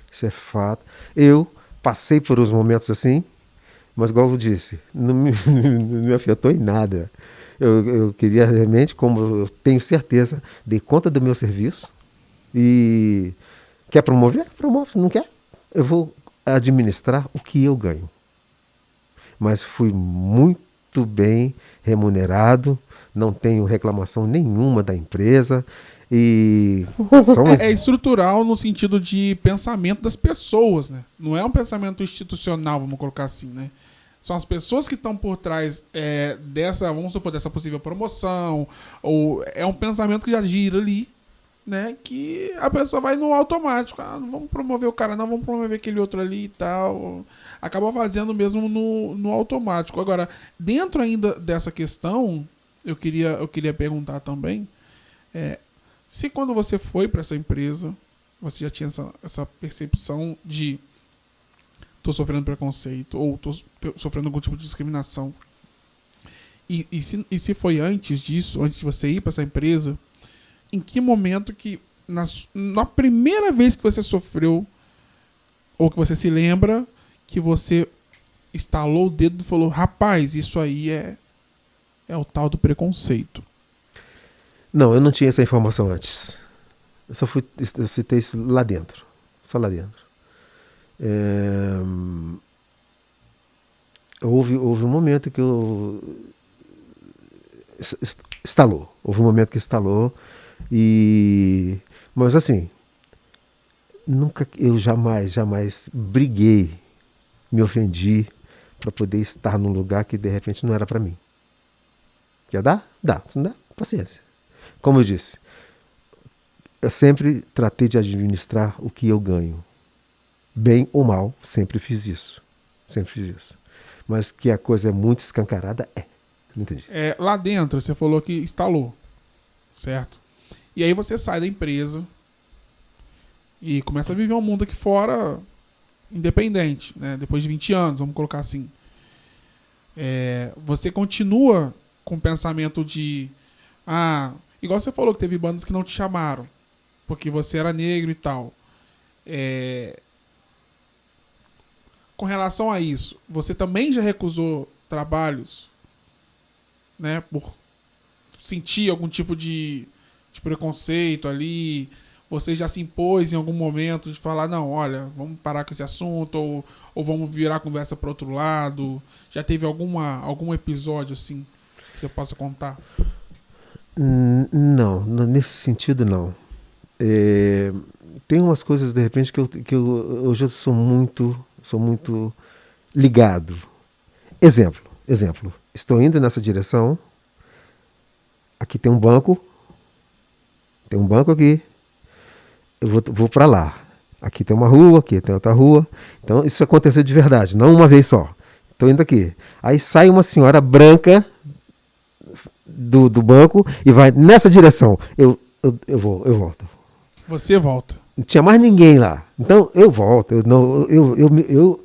Isso é fato. Eu passei por uns momentos assim, mas igual eu disse, não me afetou em nada. Eu queria realmente, como eu tenho certeza, dei conta do meu serviço e quer promover? Promove. Se não quer, eu vou administrar o que eu ganho. Mas fui muito bem remunerado, não tenho reclamação nenhuma da empresa. E é estrutural no sentido de pensamento das pessoas, né? Não é um pensamento institucional, vamos colocar assim, né? São as pessoas que estão por trás vamos supor, dessa possível promoção, ou é um pensamento que já gira ali, né? Que a pessoa vai no automático. Não vamos promover o cara, não, vamos promover aquele outro ali e tal. Acaba fazendo mesmo no automático. Agora, dentro ainda dessa questão, eu queria perguntar também, se quando você foi para essa empresa, você já tinha essa percepção de tô sofrendo preconceito ou tô sofrendo algum tipo de discriminação. E se foi antes disso, antes de você ir para essa empresa, em que momento que, na primeira vez que você sofreu, ou que você se lembra, que você estalou o dedo e falou, rapaz, isso aí é o tal do preconceito? Não, eu não tinha essa informação antes. Eu citei isso lá dentro. Só lá dentro. Houve um momento que estalou. Houve um momento que estalou. Mas assim, eu jamais briguei, me ofendi para poder estar num lugar que de repente não era para mim. Quer dar? Dá. Não dá? Paciência. Como eu disse, eu sempre tratei de administrar o que eu ganho. Bem ou mal, sempre fiz isso. Mas que a coisa é muito escancarada, não entendi. Lá dentro, você falou que instalou, certo? E aí você sai da empresa e começa a viver um mundo aqui fora independente, né? Depois de 20 anos, vamos colocar assim. Você continua com o pensamento de... igual você falou que teve bandas que não te chamaram, porque você era negro e tal. Com relação a isso, você também já recusou trabalhos, né, por sentir algum tipo de preconceito ali? Você já se impôs em algum momento de falar, não, olha, vamos parar com esse assunto, ou vamos virar a conversa para outro lado? Já teve algum episódio assim que você possa contar? Não, nesse sentido não. Tem umas coisas de repente que eu já sou muito ligado. Exemplo. Estou indo nessa direção. Aqui tem um banco. Tem um banco aqui. Eu vou para lá. Aqui tem uma rua, aqui tem outra rua. Então isso aconteceu de verdade, não uma vez só. Estou indo aqui. Aí sai uma senhora branca do banco e vai nessa direção. Eu volto. Você volta. Não tinha mais ninguém lá. Então eu volto. Eu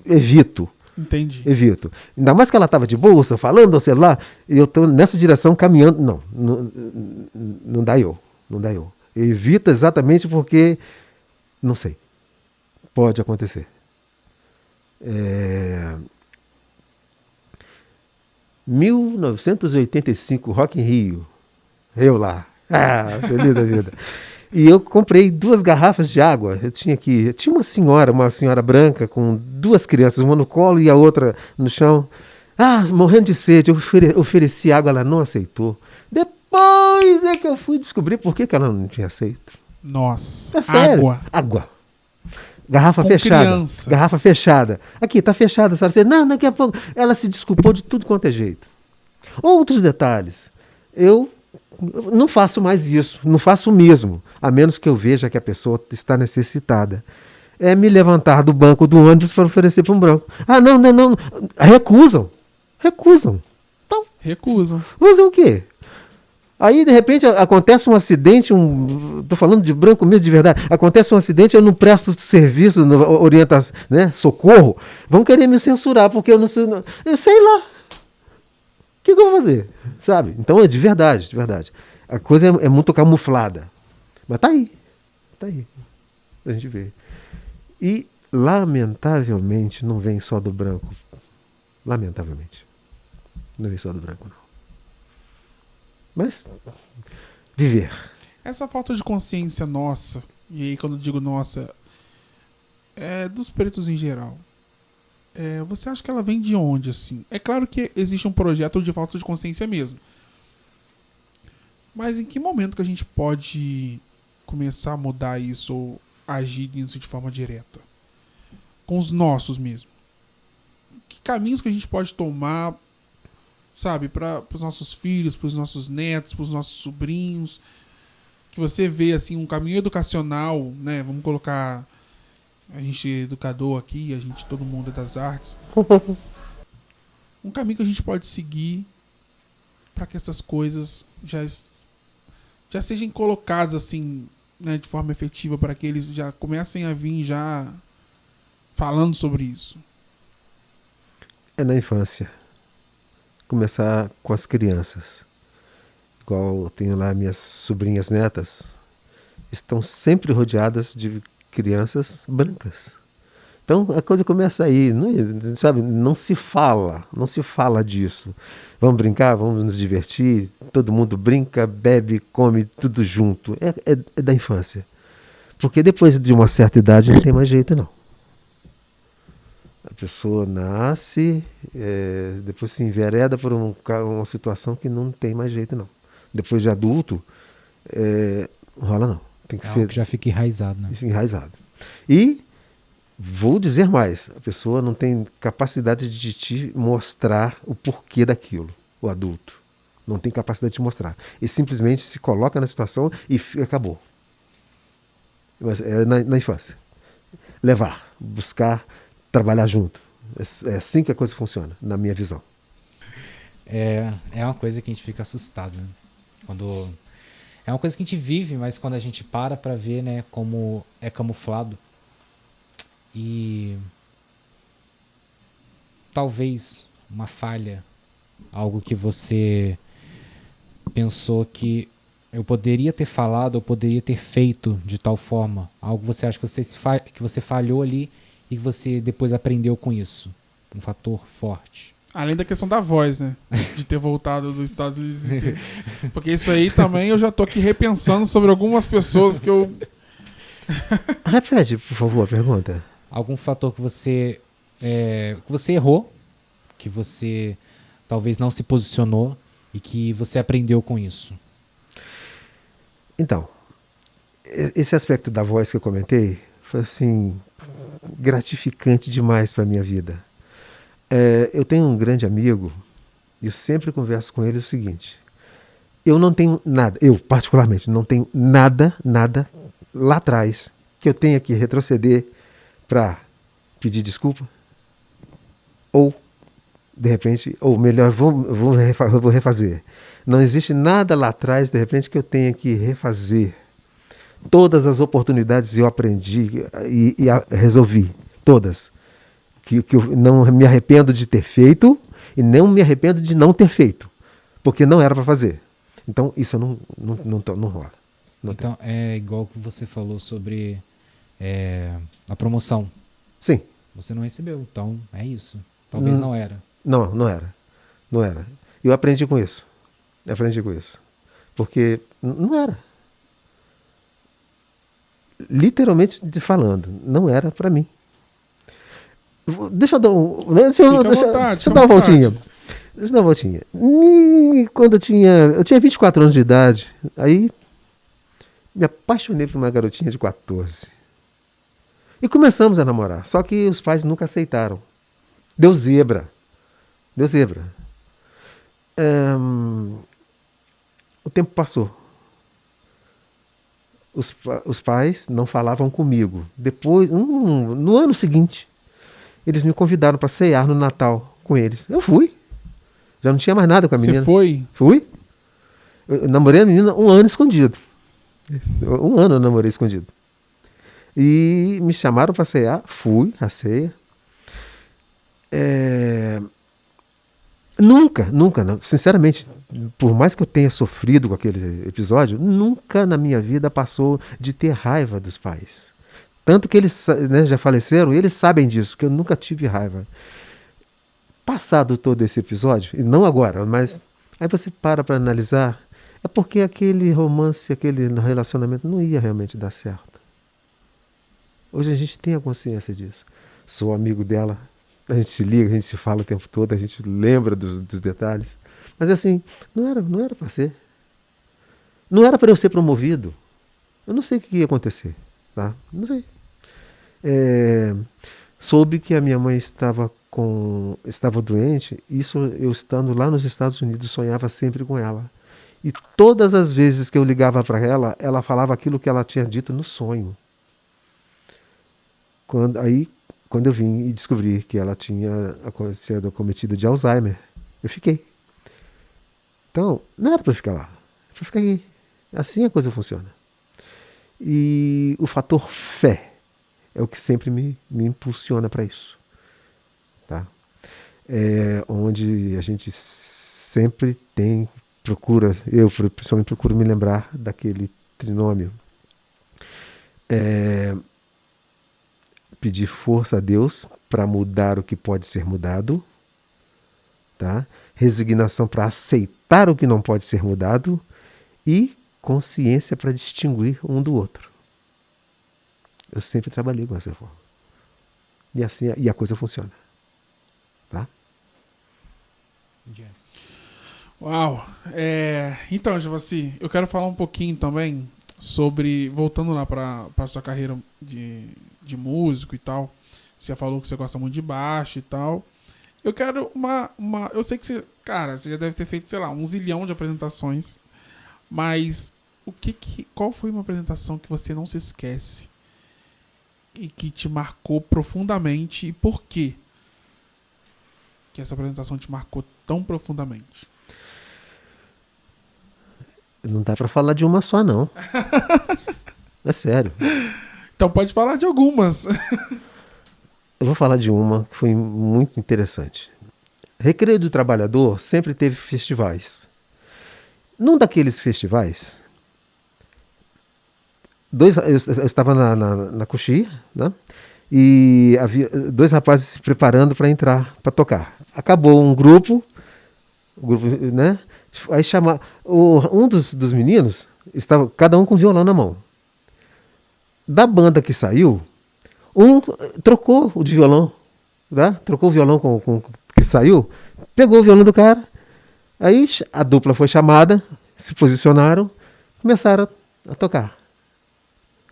evito. Entendi. Evito. Ainda mais que ela estava de bolsa, falando, sei lá, e eu estou nessa direção caminhando. Não dá eu. Evita exatamente porque, não sei, pode acontecer. 1985, Rock in Rio. Eu lá. Feliz da vida. E eu comprei 2 garrafas de água. Tinha uma senhora branca com 2 crianças, uma no colo e a outra no chão. Morrendo de sede. Eu ofereci água, ela não aceitou. Depois é que eu fui descobrir por que ela não tinha aceito. Nossa, É sério. água. Água. Garrafa Com fechada. criança. Garrafa fechada. Aqui, tá fechada. A senhora disse, não, daqui a pouco. Ela se desculpou de tudo quanto é jeito. Outros detalhes. Eu não faço mais isso. Não faço mesmo. A menos que eu veja que a pessoa está necessitada. É me levantar do banco do ônibus para oferecer para um branco. Ah, não. Recusam. Recusam. Fazer o quê? Aí, de repente, acontece um acidente, tô falando de branco mesmo, de verdade, acontece um acidente, eu não presto serviço, orientação, né, socorro, vão querer me censurar, porque eu não sei, eu sei lá. O que eu vou fazer? Sabe? Então, é de verdade. A coisa é muito camuflada. Mas tá aí. A gente vê. E, lamentavelmente, não vem só do branco. Lamentavelmente. Não vem só do branco, não. Mas, viver. Essa falta de consciência nossa, e aí quando eu digo nossa, é dos pretos em geral. Você acha que ela vem de onde, assim? É claro que existe um projeto de falta de consciência mesmo. Mas em que momento que a gente pode começar a mudar isso ou agir nisso de forma direta? Com os nossos mesmo. Que caminhos que a gente pode tomar, sabe, para os nossos filhos, para os nossos netos, para os nossos sobrinhos, que você vê assim um caminho educacional, né? Vamos colocar a gente é educador aqui, todo mundo é das artes. Um caminho que a gente pode seguir para que essas coisas já sejam colocadas assim, né, de forma efetiva, para que eles já comecem a vir já falando sobre isso. É na infância. Começar com as crianças. Igual eu tenho lá minhas sobrinhas netas, estão sempre rodeadas de crianças brancas. Então a coisa começa aí, sabe? Não se fala disso. Vamos brincar, vamos nos divertir, todo mundo brinca, bebe, come, tudo junto. É da infância. Porque depois de uma certa idade não tem mais jeito, não. A pessoa nasce, depois se envereda por uma situação que não tem mais jeito, não. Depois de adulto, não rola, não. Tem que ser que já fica enraizado, né? Enraizado. E vou dizer mais, a pessoa não tem capacidade de te mostrar o porquê daquilo, o adulto. Não tem capacidade de te mostrar. E simplesmente se coloca na situação e acabou. Mas é na infância. Levar, buscar, trabalhar junto. É assim que a coisa funciona, na minha visão. É uma coisa que a gente fica assustado, né? É uma coisa que a gente vive, mas quando a gente para ver, né, como é camuflado. E talvez uma falha, algo que você pensou que eu poderia ter falado, eu poderia ter feito de tal forma. Algo que você acha que você falhou ali e que você depois aprendeu com isso. Um fator forte. Além da questão da voz, né? De ter voltado dos Estados Unidos. Porque isso aí também eu já tô aqui repensando sobre algumas pessoas que eu... Repete, por favor, a pergunta. Algum fator que você errou, que você talvez não se posicionou e que você aprendeu com isso. Então, esse aspecto da voz que eu comentei foi assim, gratificante demais para a minha vida. Eu tenho um grande amigo, e eu sempre converso com ele o seguinte: eu não tenho nada, eu particularmente não tenho nada lá atrás que eu tenha que retroceder para pedir desculpa, ou de repente, ou melhor, vou refazer. Não existe nada lá atrás, de repente, que eu tenha que refazer. Todas as oportunidades eu aprendi e resolvi, todas. Que eu não me arrependo de ter feito e não me arrependo de não ter feito, porque não era para fazer. Então isso não rola. Então é igual que você falou sobre a promoção. Sim. Você não recebeu, então é isso. Talvez não era. Não era. Eu aprendi com isso. Porque não era. Literalmente falando, não era para mim. Deixa eu dar uma voltinha. Deixa eu dar uma voltinha. Quando eu tinha 24 anos de idade, aí me apaixonei por uma garotinha de 14. E começamos a namorar, só que os pais nunca aceitaram. Deu zebra. Deu zebra. O tempo passou. Os pais não falavam comigo. Depois, no ano seguinte, eles me convidaram para ceiar no Natal com eles. Eu fui. Já não tinha mais nada com a menina. Você foi? Fui. Eu namorei a menina um ano escondido. Um ano eu namorei escondido. E me chamaram para ceiar. Fui à ceia. Nunca, sinceramente, por mais que eu tenha sofrido com aquele episódio, nunca na minha vida passou de ter raiva dos pais. Tanto que eles, né, já faleceram e eles sabem disso, que eu nunca tive raiva. Passado todo esse episódio, e não agora, mas aí você para analisar, é porque aquele romance, aquele relacionamento não ia realmente dar certo. Hoje a gente tem a consciência disso. Sou amigo dela, a gente se liga, a gente se fala o tempo todo, a gente lembra dos detalhes. Mas assim, não era para ser. Não era para eu ser promovido. Eu não sei o que ia acontecer. Tá? Não sei. Soube que a minha mãe estava doente. Isso eu estando lá nos Estados Unidos, sonhava sempre com ela. E todas as vezes que eu ligava para ela, ela falava aquilo que ela tinha dito no sonho. Quando eu vim e descobri que ela tinha sido acometida de Alzheimer, eu fiquei. Então, não era para eu ficar lá. Era para ficar aqui. Assim a coisa funciona. E o fator fé é o que sempre me impulsiona para isso. Tá? Onde a gente sempre eu principalmente procuro me lembrar daquele trinômio. Pedir força a Deus para mudar o que pode ser mudado, tá? Resignação para aceitar o que não pode ser mudado e consciência para distinguir um do outro. Eu sempre trabalhei com essa forma. E assim a coisa funciona. Tá? Uau! Então, Giovassi, eu quero falar um pouquinho também sobre, voltando lá para a sua carreira de músico e tal. Você já falou que você gosta muito de baixo e tal. Eu quero eu sei que você já deve ter feito, sei lá, 1 zilhão de apresentações. Mas qual foi uma apresentação que você não se esquece e que te marcou profundamente, e por quê que essa apresentação te marcou tão profundamente? Não dá para falar de uma só, não. É sério. Então pode falar de algumas. Eu vou falar de uma que foi muito interessante. Recreio do Trabalhador sempre teve festivais. Num daqueles festivais, eu estava na coxia, né? E havia 2 rapazes se preparando para entrar, para tocar. Acabou o grupo, né? Aí um dos meninos, estava cada um com violão na mão. Da banda que saiu, um trocou o de violão, tá? Trocou o violão com que saiu, pegou o violão do cara. Aí a dupla foi chamada, se posicionaram, começaram a tocar.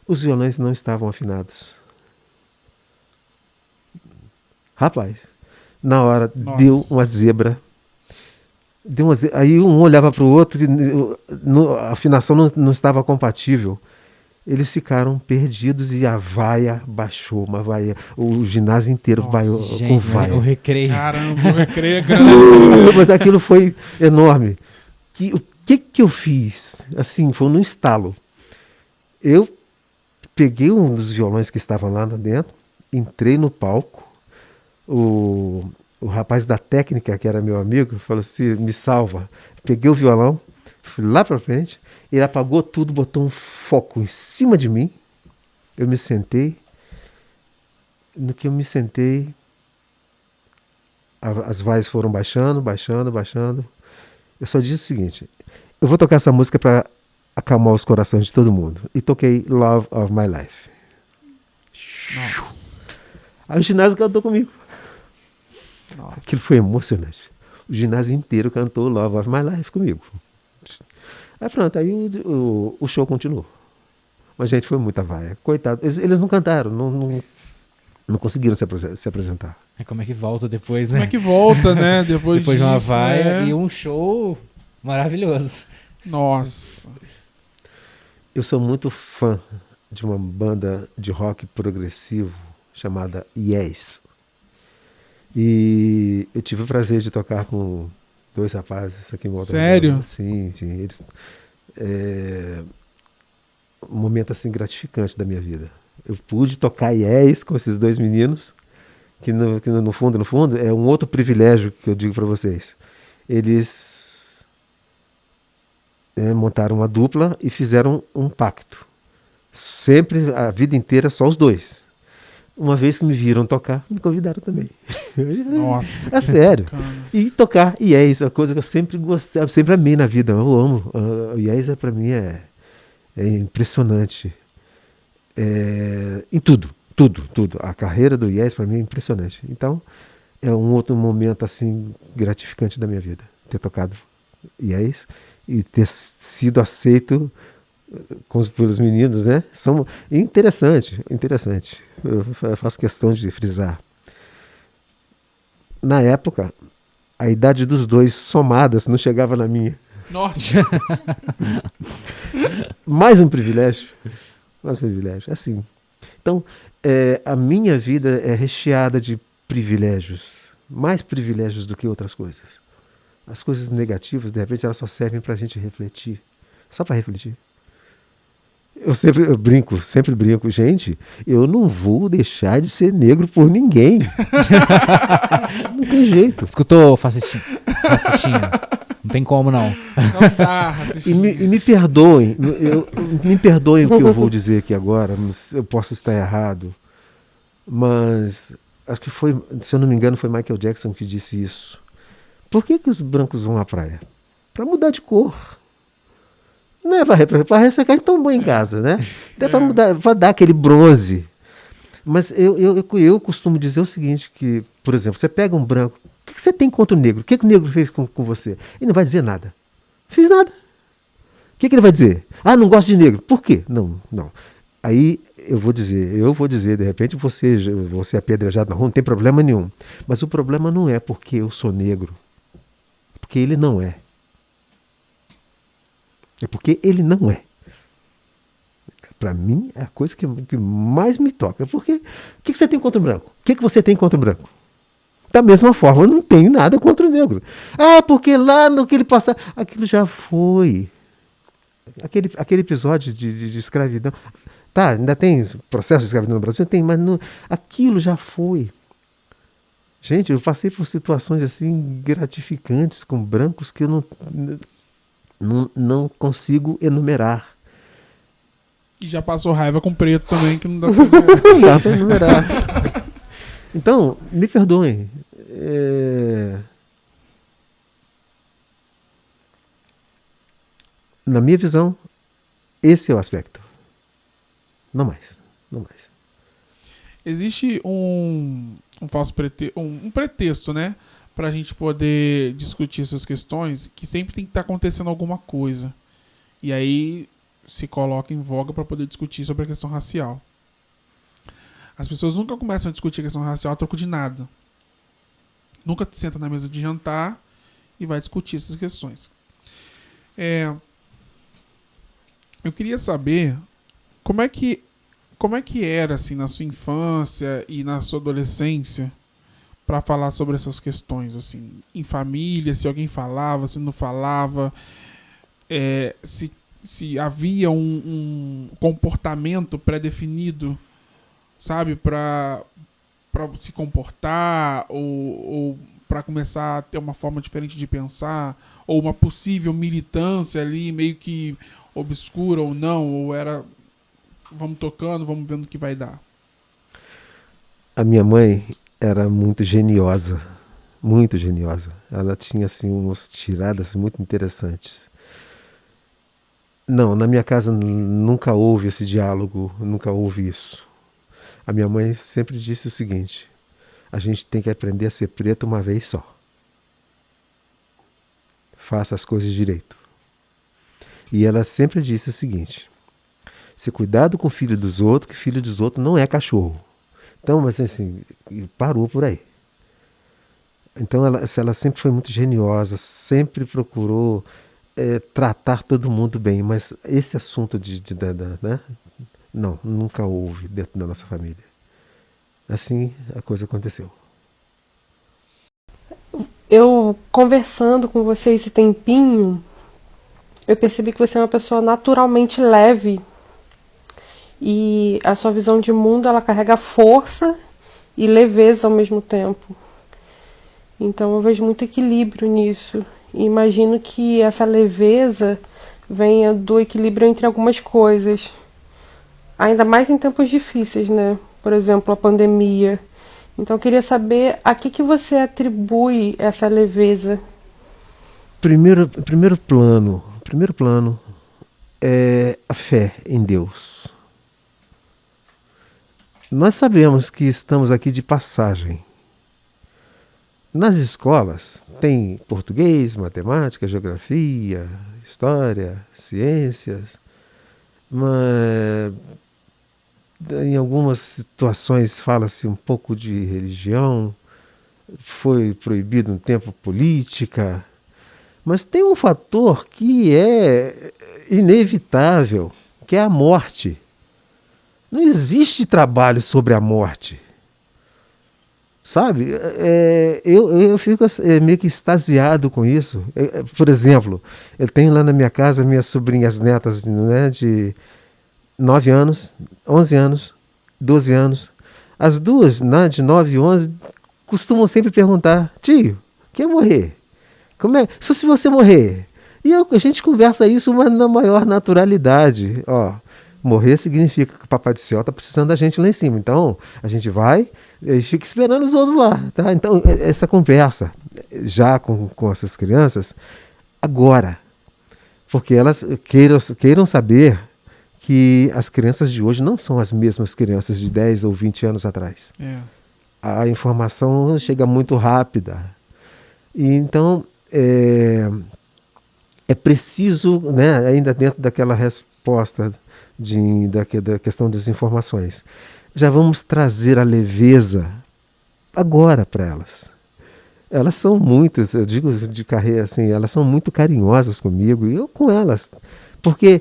Os violões não estavam afinados. Rapaz, na hora deu uma zebra. Aí um olhava para o outro e a afinação não estava compatível. Eles ficaram perdidos e a vaia baixou, o ginásio inteiro vaiou com vaia. O recreio. Caramba, o recreio é grande. Mas aquilo foi enorme. O que eu fiz? Assim, foi num estalo. Eu peguei um dos violões que estavam lá dentro, entrei no palco, o rapaz da técnica, que era meu amigo, falou assim, me salva. Peguei o violão, fui lá pra frente, ele apagou tudo, botou um foco em cima de mim, eu me sentei, no que eu me sentei, as vaias foram baixando, eu só disse o seguinte, eu vou tocar essa música para acalmar os corações de todo mundo, e toquei Love of My Life. Nossa. Aí o ginásio cantou comigo. Nossa. Aquilo foi emocionante. O ginásio inteiro cantou Love of My Life comigo. Aí pronto, aí o show continuou. Mas, gente, foi muita vaia. Coitado, eles não cantaram, não conseguiram se apresentar. Como é que volta depois, né? Como é que volta, né? Depois de uma disso, vaia e um show maravilhoso. Nossa. Eu sou muito fã de uma banda de rock progressivo chamada Yes. E eu tive o prazer de tocar com 2 rapazes aqui em Volta Sério? Redonda. Sim. Eles, um momento assim gratificante da minha vida. Eu pude tocar Yes com esses 2 meninos, que no fundo, é um outro privilégio que eu digo para vocês. Eles montaram uma dupla e fizeram um pacto. Sempre, a vida inteira, só os 2. Uma vez que me viram tocar, me convidaram também. Nossa. É sério. Bacana. E tocar Yes, a coisa que eu sempre gostei, eu sempre amei na vida. Eu amo. Yes para mim é impressionante. Em tudo. A carreira do Yes para mim é impressionante. Então, é um outro momento assim gratificante da minha vida. Ter tocado Yes e ter sido aceito pelos meninos, né? São interessante. Eu faço questão de frisar. Na época, a idade dos 2 somadas não chegava na minha. Nossa. Mais um privilégio. Assim. Então, a minha vida é recheada de privilégios. Mais privilégios do que outras coisas. As coisas negativas, de repente, elas só servem para a gente refletir. Só para refletir. Eu sempre brinco. Gente, eu não vou deixar de ser negro por ninguém. Não tem jeito. Escutou, fascistinha? Não tem como, não. Não dá, racistinha. E me perdoem, me perdoem o que eu vou dizer aqui agora, eu posso estar errado, mas acho que foi, se eu não me engano, foi Michael Jackson que disse isso. Por que os brancos vão à praia? Para mudar de cor. Não é para ressecar tão bom em casa, né? Até para mudar, para dar aquele bronze. Mas eu costumo dizer o seguinte, que, por exemplo, você pega um branco, o que você tem contra o negro? O que o negro fez com você? Ele não vai dizer nada. Não fiz nada. O que ele vai dizer? Ah, não gosto de negro. Por quê? Não. Aí eu vou dizer, de repente você é apedrejado na rua, não tem problema nenhum. Mas o problema não é porque eu sou negro. Porque ele não é. É porque ele não é. Para mim, é a coisa que mais me toca. Porque o que você tem contra o branco? O que você tem contra o branco? Da mesma forma, eu não tenho nada contra o negro. Ah, porque lá no que ele passar, aquilo já foi. Aquele episódio de escravidão. Tá, ainda tem processo de escravidão no Brasil? Tem, mas aquilo já foi. Gente, eu passei por situações assim gratificantes com brancos que eu não consigo enumerar. E já passou raiva com preto também, que não dá Não dá para enumerar. Então, me perdoem. Na minha visão, esse é o aspecto. Não mais. Existe um falso pretexto, né? Pra gente poder discutir essas questões, que sempre tem que estar acontecendo alguma coisa. E aí se coloca em voga para poder discutir sobre a questão racial. As pessoas nunca começam a discutir a questão racial a troco de nada. Nunca se senta na mesa de jantar e vai discutir essas questões. Eu queria saber como é que era assim na sua infância e na sua adolescência para falar sobre essas questões, assim, em família, se alguém falava, se não falava, se havia um comportamento pré-definido, sabe, para se comportar ou para começar a ter uma forma diferente de pensar, ou uma possível militância ali meio que obscura ou não, ou era vamos tocando, vamos vendo o que vai dar. A minha mãe era muito geniosa. Ela tinha assim umas tiradas muito interessantes. Não, na minha casa nunca houve esse diálogo, nunca houve isso. A minha mãe sempre disse o seguinte: a gente tem que aprender a ser preto uma vez só. faça as coisas direito. E ela sempre disse o seguinte: se cuidado com o filho dos outros, que filho dos outros não é cachorro. Então, mas assim, parou por aí. Então ela sempre foi muito geniosa, sempre procurou tratar todo mundo bem, mas esse assunto né? Não, nunca houve dentro da nossa família. Assim a coisa aconteceu. Eu conversando com você esse tempinho, eu percebi que você é uma pessoa naturalmente leve e a sua visão de mundo ela carrega força e leveza ao mesmo tempo. Então eu vejo muito equilíbrio nisso. E imagino que essa leveza venha do equilíbrio entre algumas coisas. Ainda mais em tempos difíceis, né? Por exemplo, a pandemia. Então eu queria saber a que você atribui essa leveza. Primeiro plano é a fé em Deus. Nós sabemos que estamos aqui de passagem. Nas escolas tem português, matemática, geografia, história, ciências, mas em algumas situações fala-se um pouco de religião, foi proibido um tempo política, mas tem um fator que é inevitável, que é a morte. Não existe trabalho sobre a morte. Sabe, eu fico meio que extasiado com isso. Por exemplo, eu tenho lá na minha casa minhas sobrinhas netas, né, de 9 anos, 11 anos, 12 anos. As duas, né, de 9 e 11, costumam sempre perguntar: tio, quer morrer? Como é? Só se você morrer. E a gente conversa isso, mas na maior naturalidade. Ó, morrer significa que o Papai do Céu está precisando da gente lá em cima. Então, a gente vai e fica esperando os outros lá. Tá? Então, essa conversa, já com essas crianças, agora. Porque elas queiram saber que as crianças de hoje não são as mesmas crianças de 10 ou 20 anos atrás. A informação chega muito rápida. E então, é preciso, né, ainda dentro daquela resposta da questão das informações, já vamos trazer a leveza agora para elas. Elas são muito, eu digo de carreira assim, elas são muito carinhosas comigo e eu com elas. Porque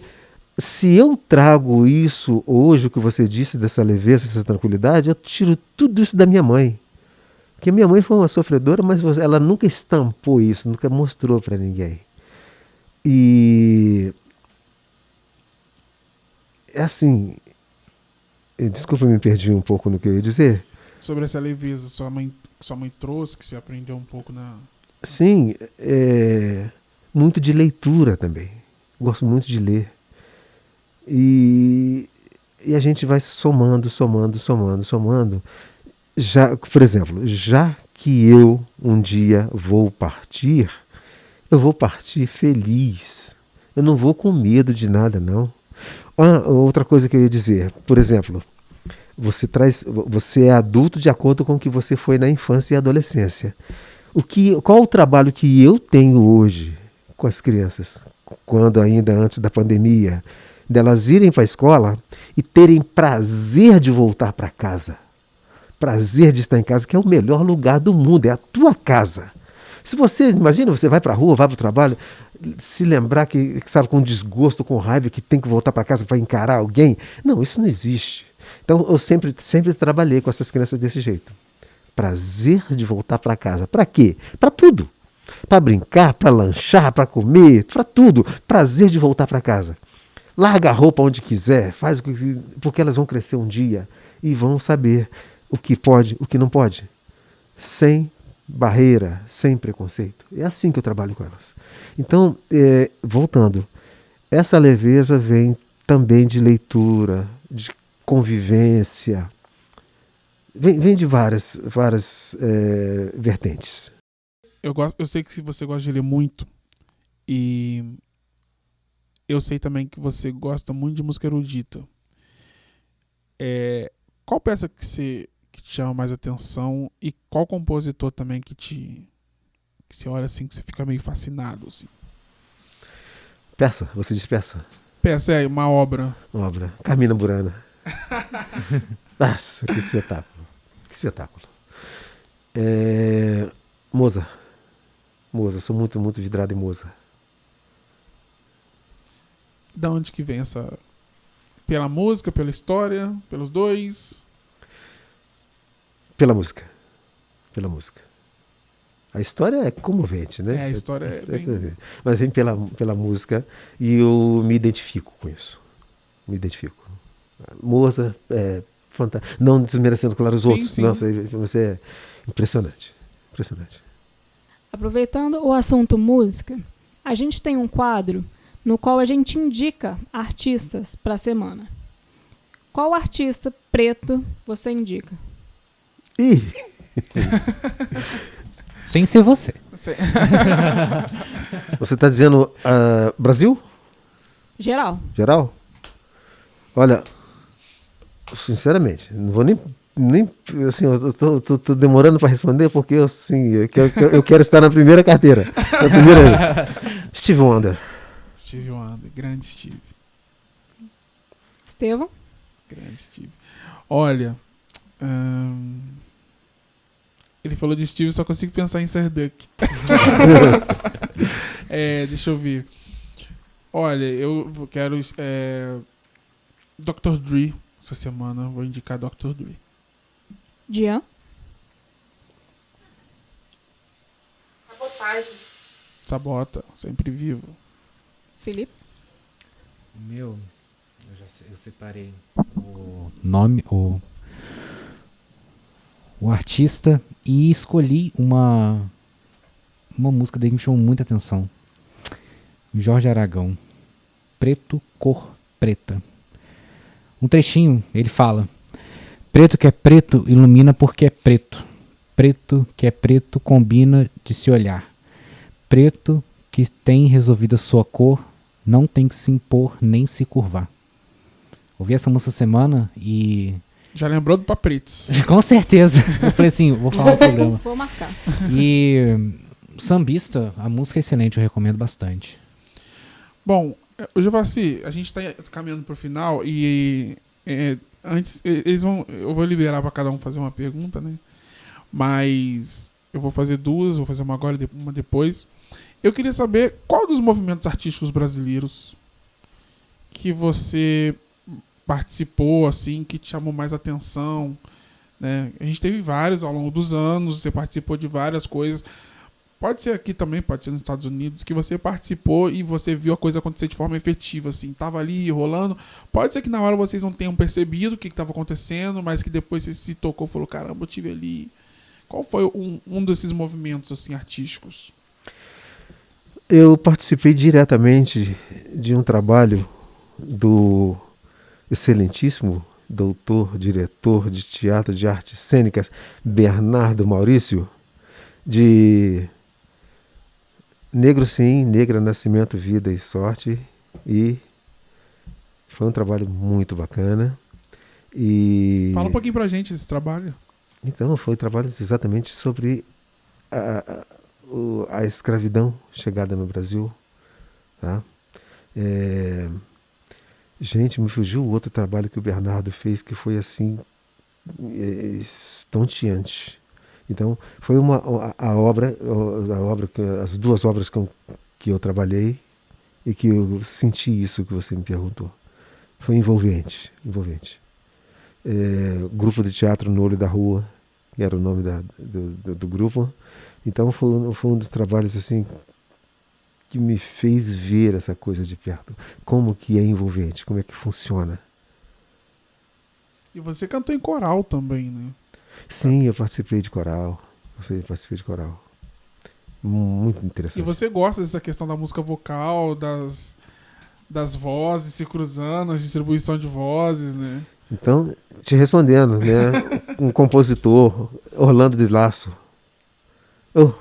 se eu trago isso hoje, o que você disse dessa leveza, dessa tranquilidade, eu tiro tudo isso da minha mãe. Porque minha mãe foi uma sofredora, mas ela nunca estampou isso, nunca mostrou para ninguém. E é assim, desculpa, me perdi um pouco no que eu ia dizer. Sobre essa leveza, sua mãe trouxe, que você aprendeu um pouco na... Sim, muito de leitura também. Gosto muito de ler. E a gente vai somando. Já, por exemplo, já que eu um dia vou partir, eu vou partir feliz. Eu não vou com medo de nada, não. Outra coisa que eu ia dizer, por exemplo, você é adulto de acordo com o que você foi na infância e adolescência. Qual o trabalho que eu tenho hoje com as crianças, quando ainda antes da pandemia, delas irem para a escola e terem prazer de voltar para casa, prazer de estar em casa, que é o melhor lugar do mundo, é a tua casa. Se você, imagina, você vai para a rua, vai para o trabalho, se lembrar que, sabe, com desgosto, com raiva, que tem que voltar para casa para encarar alguém, não, isso não existe. Então eu sempre trabalhei com essas crianças desse jeito. Prazer de voltar para casa. Para quê? Para tudo. Para brincar, para lanchar, para comer, para tudo. Prazer de voltar para casa. Larga a roupa onde quiser, faz o que, porque elas vão crescer um dia e vão saber o que pode, o que não pode. Sem barreira, sem preconceito. É assim que eu trabalho com elas. Então, voltando, essa leveza vem também de leitura, de convivência, vem de várias vertentes. Eu sei que você gosta de ler muito e eu sei também que você gosta muito de música erudita. Qual peça que te chama mais atenção e qual compositor também que Que você olha assim, que você fica meio fascinado, assim. Peça, você diz peça. Peça é uma obra. Obra. Carmina Burana. Nossa, que espetáculo. Que espetáculo. Mozart. Mozart, sou muito, muito vidrado em Mozart. Da onde que vem essa... Pela música, pela história, pelos dois? Pela música. Pela música. A história é comovente, né? A história é bem... Mas vem pela música e eu me identifico com isso. Me identifico. Mozart é fantástico. Não desmerecendo, claro, os outros. Sim. Nossa, você é impressionante. Impressionante. Aproveitando o assunto música, a gente tem um quadro no qual a gente indica artistas para a semana. Qual artista preto você indica? Ih! Sem ser você. Você está dizendo Brasil? Geral. Geral? Olha, sinceramente, não vou nem assim, eu tô demorando para responder porque eu quero estar na primeira carteira. Na primeira. Steve Wonder. Steve Wonder, grande Steve. Estevão? Grande Steve. Olha, ele falou de Steve, só consigo pensar em Serduck. Deixa eu ver. Olha, eu quero Dr. Dre essa semana. Vou indicar Dr. Dre. Dian? Sabota, sempre vivo. Felipe? Eu separei o nome, o artista e escolhi uma música dele que me chamou muita atenção. Jorge Aragão. Preto, cor preta. Um trechinho, ele fala: preto que é preto ilumina porque é preto. Preto que é preto combina de se olhar. Preto que tem resolvida sua cor não tem que se impor nem se curvar. Ouvi essa música semana e... Já lembrou do Papretes? Com certeza. Eu falei assim, vou falar no programa. Vou marcar. E Sambista, a música é excelente, eu recomendo bastante. Bom, Giovassi, a gente está caminhando para o final e antes eu vou liberar para cada um fazer uma pergunta, né? Mas eu vou fazer duas, vou fazer uma agora e uma depois. Eu queria saber qual dos movimentos artísticos brasileiros que você participou, assim, que te chamou mais atenção, né? A gente teve vários ao longo dos anos, você participou de várias coisas. Pode ser aqui também, pode ser nos Estados Unidos, que você participou e você viu a coisa acontecer de forma efetiva, assim, tava ali rolando. Pode ser que na hora vocês não tenham percebido o que estava acontecendo, mas que depois você se tocou e falou, caramba, eu tive ali. Qual foi um desses movimentos, assim, artísticos? Eu participei diretamente de um trabalho do excelentíssimo doutor, diretor de teatro de artes cênicas, Bernardo Maurício, de Negro Sim, Negra, Nascimento, Vida e Sorte, e foi um trabalho muito bacana. E Fala um pouquinho pra gente desse trabalho. então foi um trabalho exatamente sobre a escravidão chegada no Brasil, tá? Gente, me fugiu o outro trabalho que o Bernardo fez que foi assim estonteante. Então foi as duas obras que eu trabalhei e que eu senti isso que você me perguntou. Foi envolvente. Grupo de teatro no Olho da Rua, que era o nome do grupo. Então foi um dos trabalhos assim que me fez ver essa coisa de perto, como que é envolvente, como é que funciona. E você cantou em coral também, né? Sim, eu participei de coral. Muito interessante. E você gosta dessa questão da música vocal, das vozes se cruzando, a distribuição de vozes, né? Então, te respondendo, né? Um compositor, Orlando de Lasso. Oh,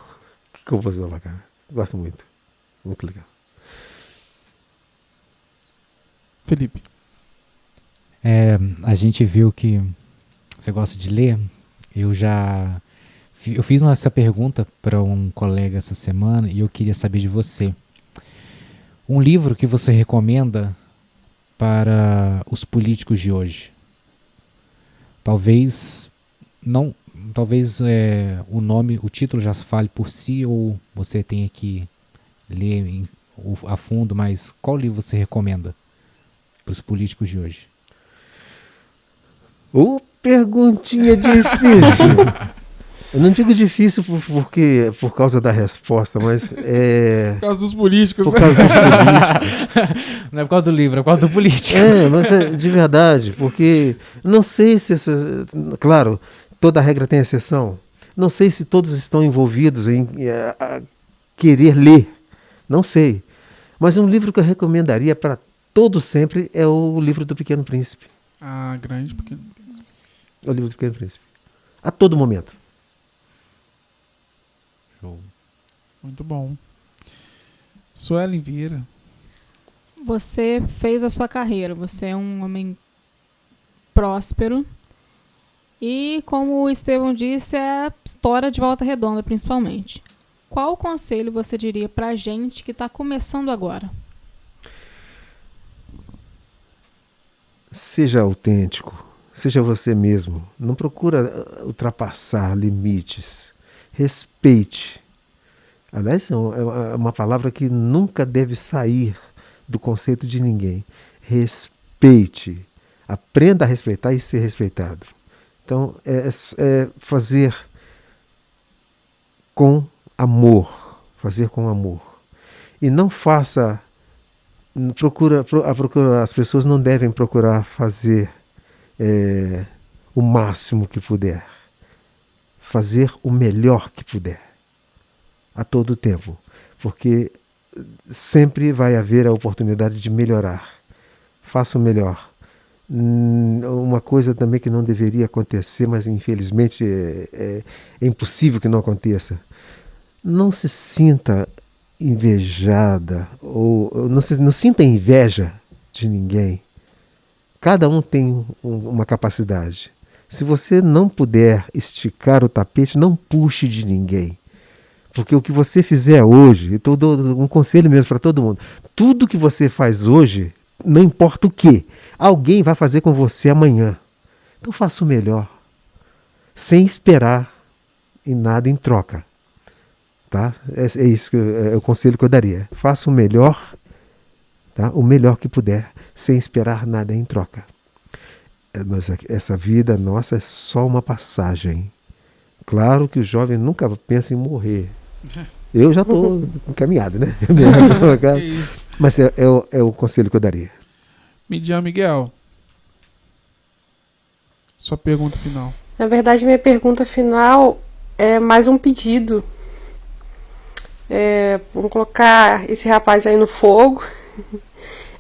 que compositor bacana. Gosto muito. Muito legal. Felipe. A gente viu que você gosta de ler. Eu já Eu fiz essa pergunta para um colega essa semana e eu queria saber de você. Um livro que você recomenda para os políticos de hoje? Talvez não, talvez o título já fale por si ou você tenha que ler a fundo, mas qual livro você recomenda para os políticos de hoje? Perguntinha difícil. Eu não digo difícil por causa da resposta, mas Por causa dos políticos. por causa dos políticos. Não é por causa do livro, é por causa do político. Mas de verdade, porque não sei se claro, toda regra tem exceção. Não sei se todos estão envolvidos em querer ler. Não sei. Mas um livro que eu recomendaria para todos sempre é o livro do Pequeno Príncipe. Grande Pequeno Príncipe. É o livro do Pequeno Príncipe. A todo momento. Show. Muito bom. Suelen Vieira. Você fez a sua carreira, você é um homem próspero e, como o Estevão disse, é a história de Volta Redonda, principalmente. Qual conselho você diria pra gente que está começando agora? Seja autêntico, seja você mesmo. Não procura ultrapassar limites. Respeite. Aliás, é uma palavra que nunca deve sair do conceito de ninguém. Respeite. Aprenda a respeitar e ser respeitado. Então, é fazer com amor. Fazer com amor. E não faça... as pessoas não devem procurar fazer o máximo que puder. Fazer o melhor que puder. A todo tempo. Porque sempre vai haver a oportunidade de melhorar. Faça o melhor. Uma coisa também que não deveria acontecer, mas infelizmente é impossível que não aconteça. Não se sinta invejada ou não sinta inveja de ninguém. Cada um tem uma capacidade. Se você não puder esticar o tapete, não puxe de ninguém. Porque o que você fizer hoje, eu dou um conselho mesmo para todo mundo, tudo que você faz hoje, não importa o que, alguém vai fazer com você amanhã. Então faça o melhor, sem esperar em nada em troca. Tá? É isso que é o conselho que eu daria. Faça o melhor, tá? O melhor que puder, sem esperar nada em troca. Essa vida nossa é só uma passagem. Claro que o jovem nunca pensa em morrer. Eu já estou encaminhado, né? Que isso. Mas é o conselho que eu daria. Midian Miguel. Sua pergunta final. Na verdade, minha pergunta final é mais um pedido. Vamos colocar esse rapaz aí no fogo.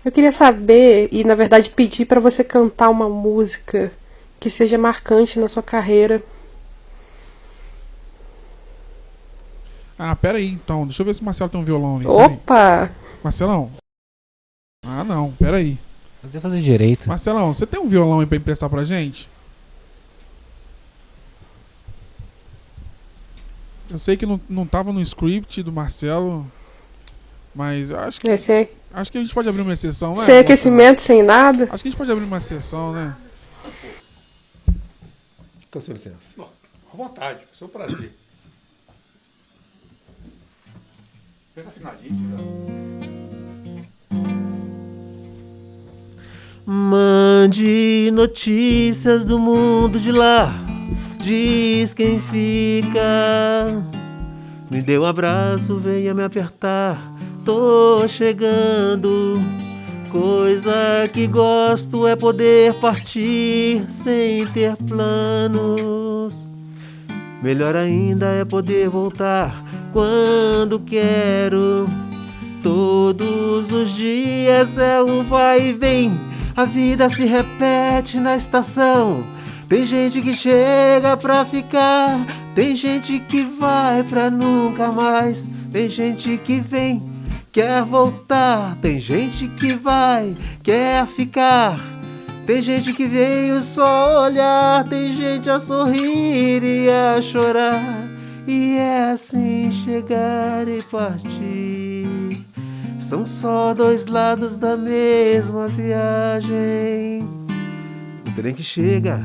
Eu queria saber, e na verdade pedir para você cantar uma música que seja marcante na sua carreira. Pera aí então. Deixa eu ver se o Marcelo tem um violão ali. Pera aí. Opa! Marcelão. Não, pera aí. Fazer direito. Marcelão, você tem um violão aí pra emprestar pra gente? Eu sei que não tava no script do Marcelo, mas eu acho que acho que a gente pode abrir uma exceção, né? Sem aquecimento, sem nada. Acho que a gente pode abrir uma exceção, né? Com sua licença. À vontade, foi seu prazer. Pensa afinadinho, Mande notícias do mundo de lá, diz quem fica. Me dê um abraço, venha me apertar, tô chegando. Coisa que gosto é poder partir sem ter planos. Melhor ainda é poder voltar quando quero. Todos os dias é um vai e vem, a vida se repete na estação. Tem gente que chega pra ficar, tem gente que vai pra nunca mais. Tem gente que vem, quer voltar, tem gente que vai, quer ficar. Tem gente que veio só olhar, tem gente a sorrir e a chorar. E é assim chegar e partir. São só dois lados da mesma viagem. O trem que chega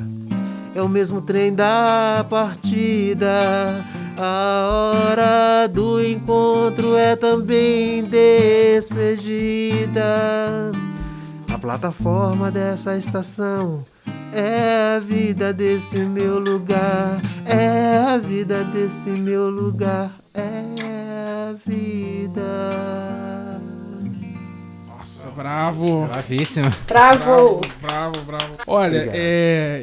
é o mesmo trem da partida. A hora do encontro é também despedida. A plataforma dessa estação é a vida desse meu lugar. É a vida desse meu lugar. É a vida. Nossa, bravo. Bravíssimo. Bravo! Bravo. Olha, Obrigado.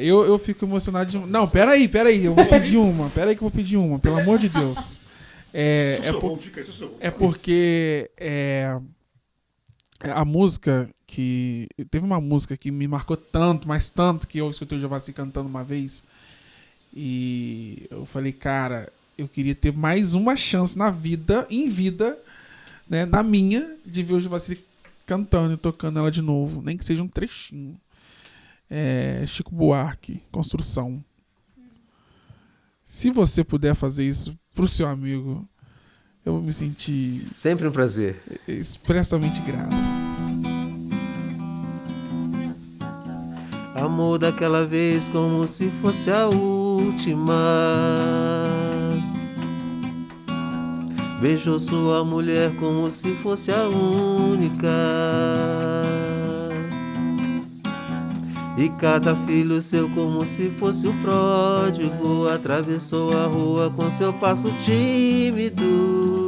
eu fico emocionado de... Não, peraí. Eu vou pedir uma. Peraí que eu vou pedir uma, pelo amor de Deus. É porque a música que... Teve uma música que me marcou tanto, mas tanto, que eu escutei o Jovassi cantando uma vez. E eu falei, cara, eu queria ter mais uma chance em vida, né, na minha, de ver o Jovassi cantando e tocando ela de novo, nem que seja um trechinho. Chico Buarque, Construção. Se você puder fazer isso pro seu amigo, eu vou me sentir Sempre um prazer. expressamente grato. Amor daquela vez como se fosse a última. Beijou sua mulher como se fosse a única. E cada filho seu como se fosse o pródigo. Atravessou a rua com seu passo tímido.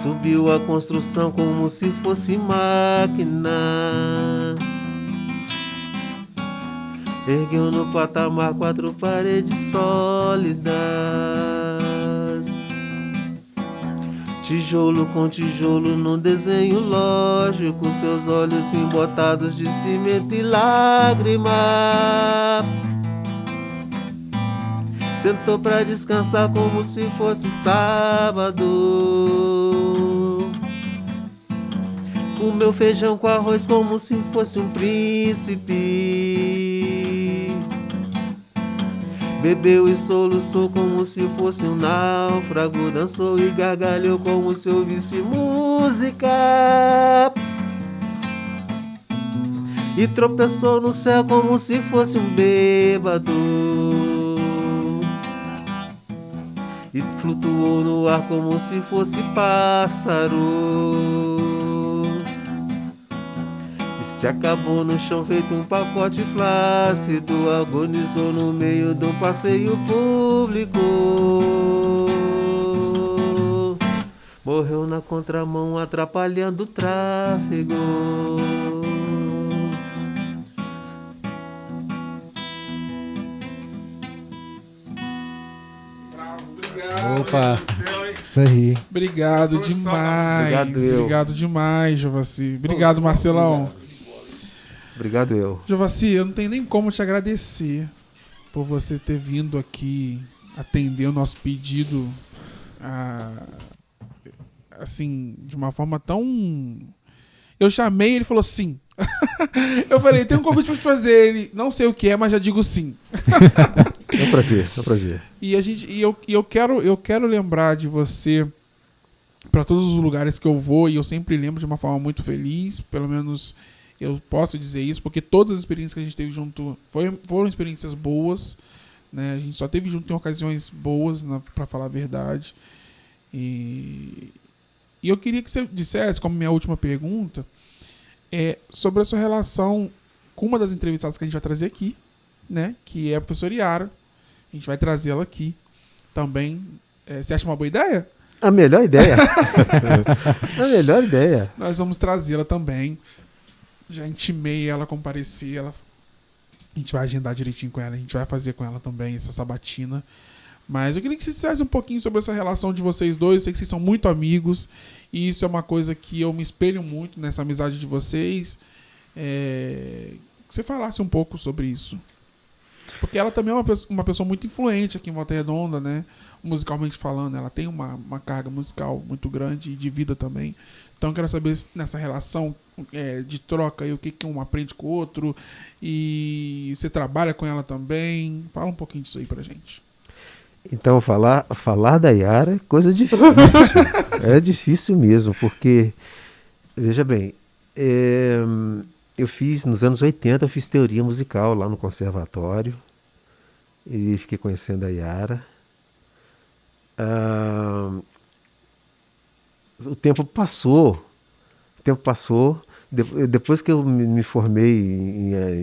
Subiu a construção como se fosse máquina. Ergueu no patamar 4 paredes sólidas. Tijolo com tijolo num desenho lógico. Seus olhos embotados de cimento e lágrima. Sentou pra descansar como se fosse sábado. Comeu feijão com arroz como se fosse um príncipe. Bebeu e soluçou como se fosse um náufrago. Dançou e gargalhou como se ouvisse música. E tropeçou no céu como se fosse um bêbado. E flutuou no ar como se fosse pássaro. E se acabou no chão feito um pacote flácido. Agonizou no meio de um passeio público. Morreu na contramão atrapalhando o tráfego. Opa, isso aí. Obrigado demais. Obrigado, eu. Demais, Jovassi. Obrigado, Marcelão. Obrigado, eu. Jovassi, eu não tenho nem como te agradecer por você ter vindo aqui atender o nosso pedido assim, de uma forma tão... Eu chamei e ele falou sim. Eu falei, tem um convite pra te fazer. Ele, não sei o que é, mas já digo sim. É um prazer, é um prazer. E eu quero lembrar de você para todos os lugares que eu vou, e eu sempre lembro de uma forma muito feliz, pelo menos eu posso dizer isso, porque todas as experiências que a gente teve junto foram experiências boas, né? A gente só teve junto em ocasiões boas, para falar a verdade. E eu queria que você dissesse, como minha última pergunta, sobre a sua relação com uma das entrevistadas que a gente vai trazer aqui, né? Que é a professora Yara. A gente vai trazê-la aqui também. Você acha uma boa ideia? A melhor ideia. A melhor ideia. Nós vamos trazê-la também. Já intimei ela a comparecer. A gente vai agendar direitinho com ela. A gente vai fazer com ela também essa sabatina. Mas eu queria que você dissesse um pouquinho sobre essa relação de vocês dois. Eu sei que vocês são muito amigos. E isso é uma coisa que eu me espelho muito nessa amizade de vocês. Que você falasse um pouco sobre isso. Porque ela também é uma pessoa muito influente aqui em Volta Redonda, né? Musicalmente falando, ela tem uma carga musical muito grande e de vida também. Então eu quero saber nessa relação de troca aí, o que um aprende com o outro, e você trabalha com ela também. Fala um pouquinho disso aí pra gente. Então, falar da Yara é coisa difícil. É difícil mesmo, porque, veja bem, eu fiz, nos anos 80, eu fiz teoria musical lá no conservatório, e fiquei conhecendo a Yara. O tempo passou, depois que eu me formei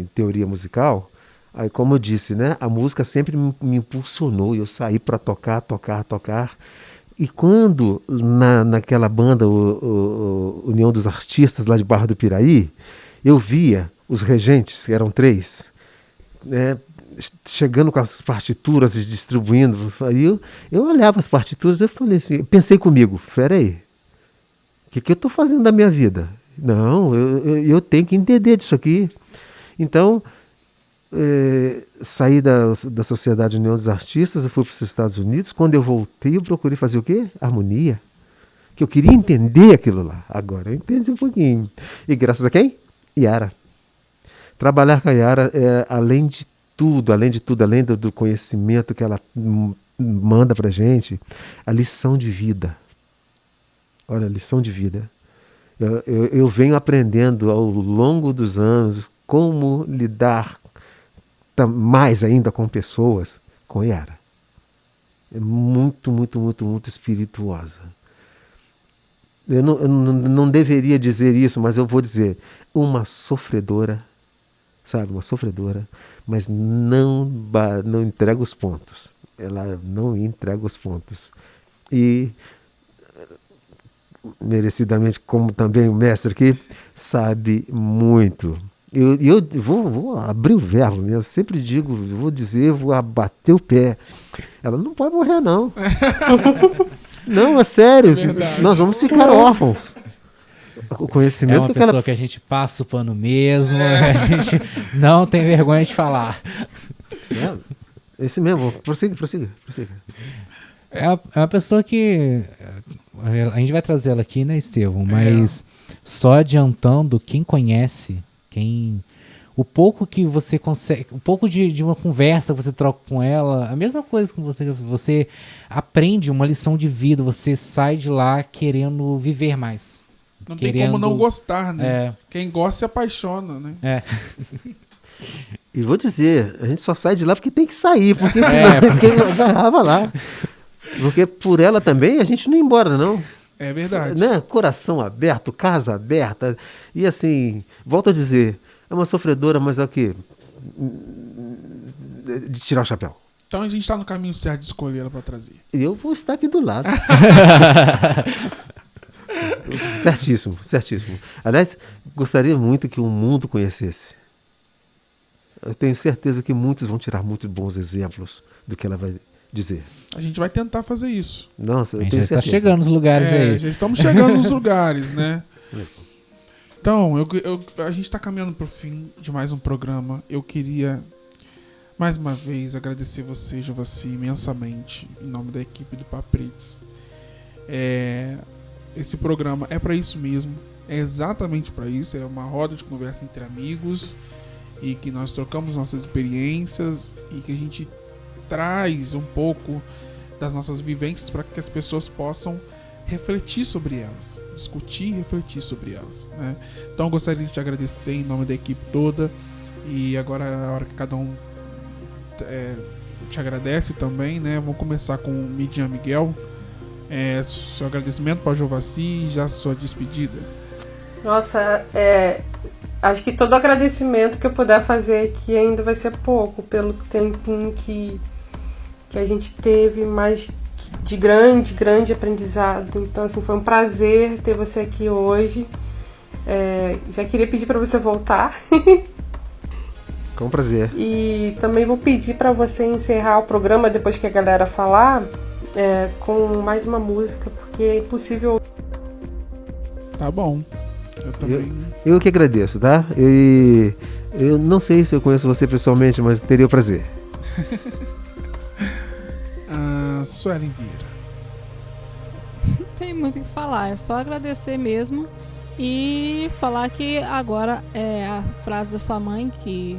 em teoria musical, aí, como eu disse, né, a música sempre me impulsionou, e eu saí para tocar. E quando, naquela banda, União dos Artistas, lá de Barra do Piraí, eu via os regentes, que eram 3, né, chegando com as partituras e distribuindo. Aí eu olhava as partituras e eu falei assim, pensei comigo, peraí, o que eu estou fazendo da minha vida? Não, eu tenho que entender disso aqui. Então, saí da Sociedade União dos Artistas, eu fui para os Estados Unidos. Quando eu voltei, eu procurei fazer o quê? Harmonia. Que eu queria entender aquilo lá. Agora eu entendi um pouquinho. E graças a quem? Yara. Trabalhar com a Yara, além de tudo, além do conhecimento que ela manda pra gente, a lição de vida. Olha, a lição de vida. Eu venho aprendendo ao longo dos anos como lidar mais ainda com pessoas, com Yara. É muito, muito, muito, muito espirituosa. Eu não deveria dizer isso, mas eu vou dizer, uma sofredora, sabe, uma sofredora, mas não entrega os pontos. Ela não entrega os pontos. E, merecidamente, como também o mestre aqui, sabe muito. Eu vou abrir o verbo, eu sempre digo, vou abater o pé. Ela não pode morrer, não. Não, é sério. Nós vamos ficar órfãos. O conhecimento é uma pessoa que a gente passa o pano mesmo, a gente não tem vergonha de falar. É esse mesmo, prossiga. É uma pessoa que a gente vai trazer ela aqui, né, Estevão? Mas só adiantando, quem conhece, o pouco que você consegue, um pouco de uma conversa que você troca com ela, a mesma coisa com você aprende uma lição de vida, você sai de lá querendo viver mais. Não tem como não gostar, né? Quem gosta se apaixona, né? E vou dizer, a gente só sai de lá porque tem que sair, porque senão quem agarrava lá. Porque por ela também a gente não ia embora, não. É verdade. Né? Coração aberto, casa aberta. E assim, volto a dizer, é uma sofredora, mas é o quê? De tirar o chapéu. Então a gente está no caminho certo de escolher ela para trazer. Eu vou estar aqui do lado. Certíssimo. Aliás, gostaria muito que o mundo conhecesse. Eu tenho certeza que muitos vão tirar muitos bons exemplos do que ela vai dizer. A gente vai tentar fazer isso. Nossa, eu a gente tenho já está certeza. chegando nos lugares aí. Já estamos chegando nos lugares, né? Então, a gente está caminhando para o fim de mais um programa. Eu queria, mais uma vez, agradecer você, Jovassi, imensamente, em nome da equipe do Paprits. Esse programa é para isso mesmo. É exatamente para isso. É uma roda de conversa entre amigos e que nós trocamos nossas experiências e que a gente traz um pouco das nossas vivências para que as pessoas possam refletir sobre elas, discutir e refletir sobre elas, né? Então eu gostaria de te agradecer em nome da equipe toda, e agora é a hora que cada um te agradece também, né? Vamos começar com o Midian Miguel. Seu agradecimento para o Jovassi e já sua despedida. Nossa, acho que todo agradecimento que eu puder fazer aqui ainda vai ser pouco, pelo tempinho que a gente teve, mas de grande aprendizado. Então, assim, foi um prazer ter você aqui hoje. Já queria pedir para você voltar. Com um prazer. E também vou pedir para você encerrar o programa depois que a galera falar, com mais uma música, porque é impossível. Tá bom. Eu também. Eu que agradeço, tá? Eu não sei se eu conheço você pessoalmente, mas teria o prazer. Suelen Vieira. Não tem muito o que falar, é só agradecer mesmo E falar que agora é a frase da sua mãe, que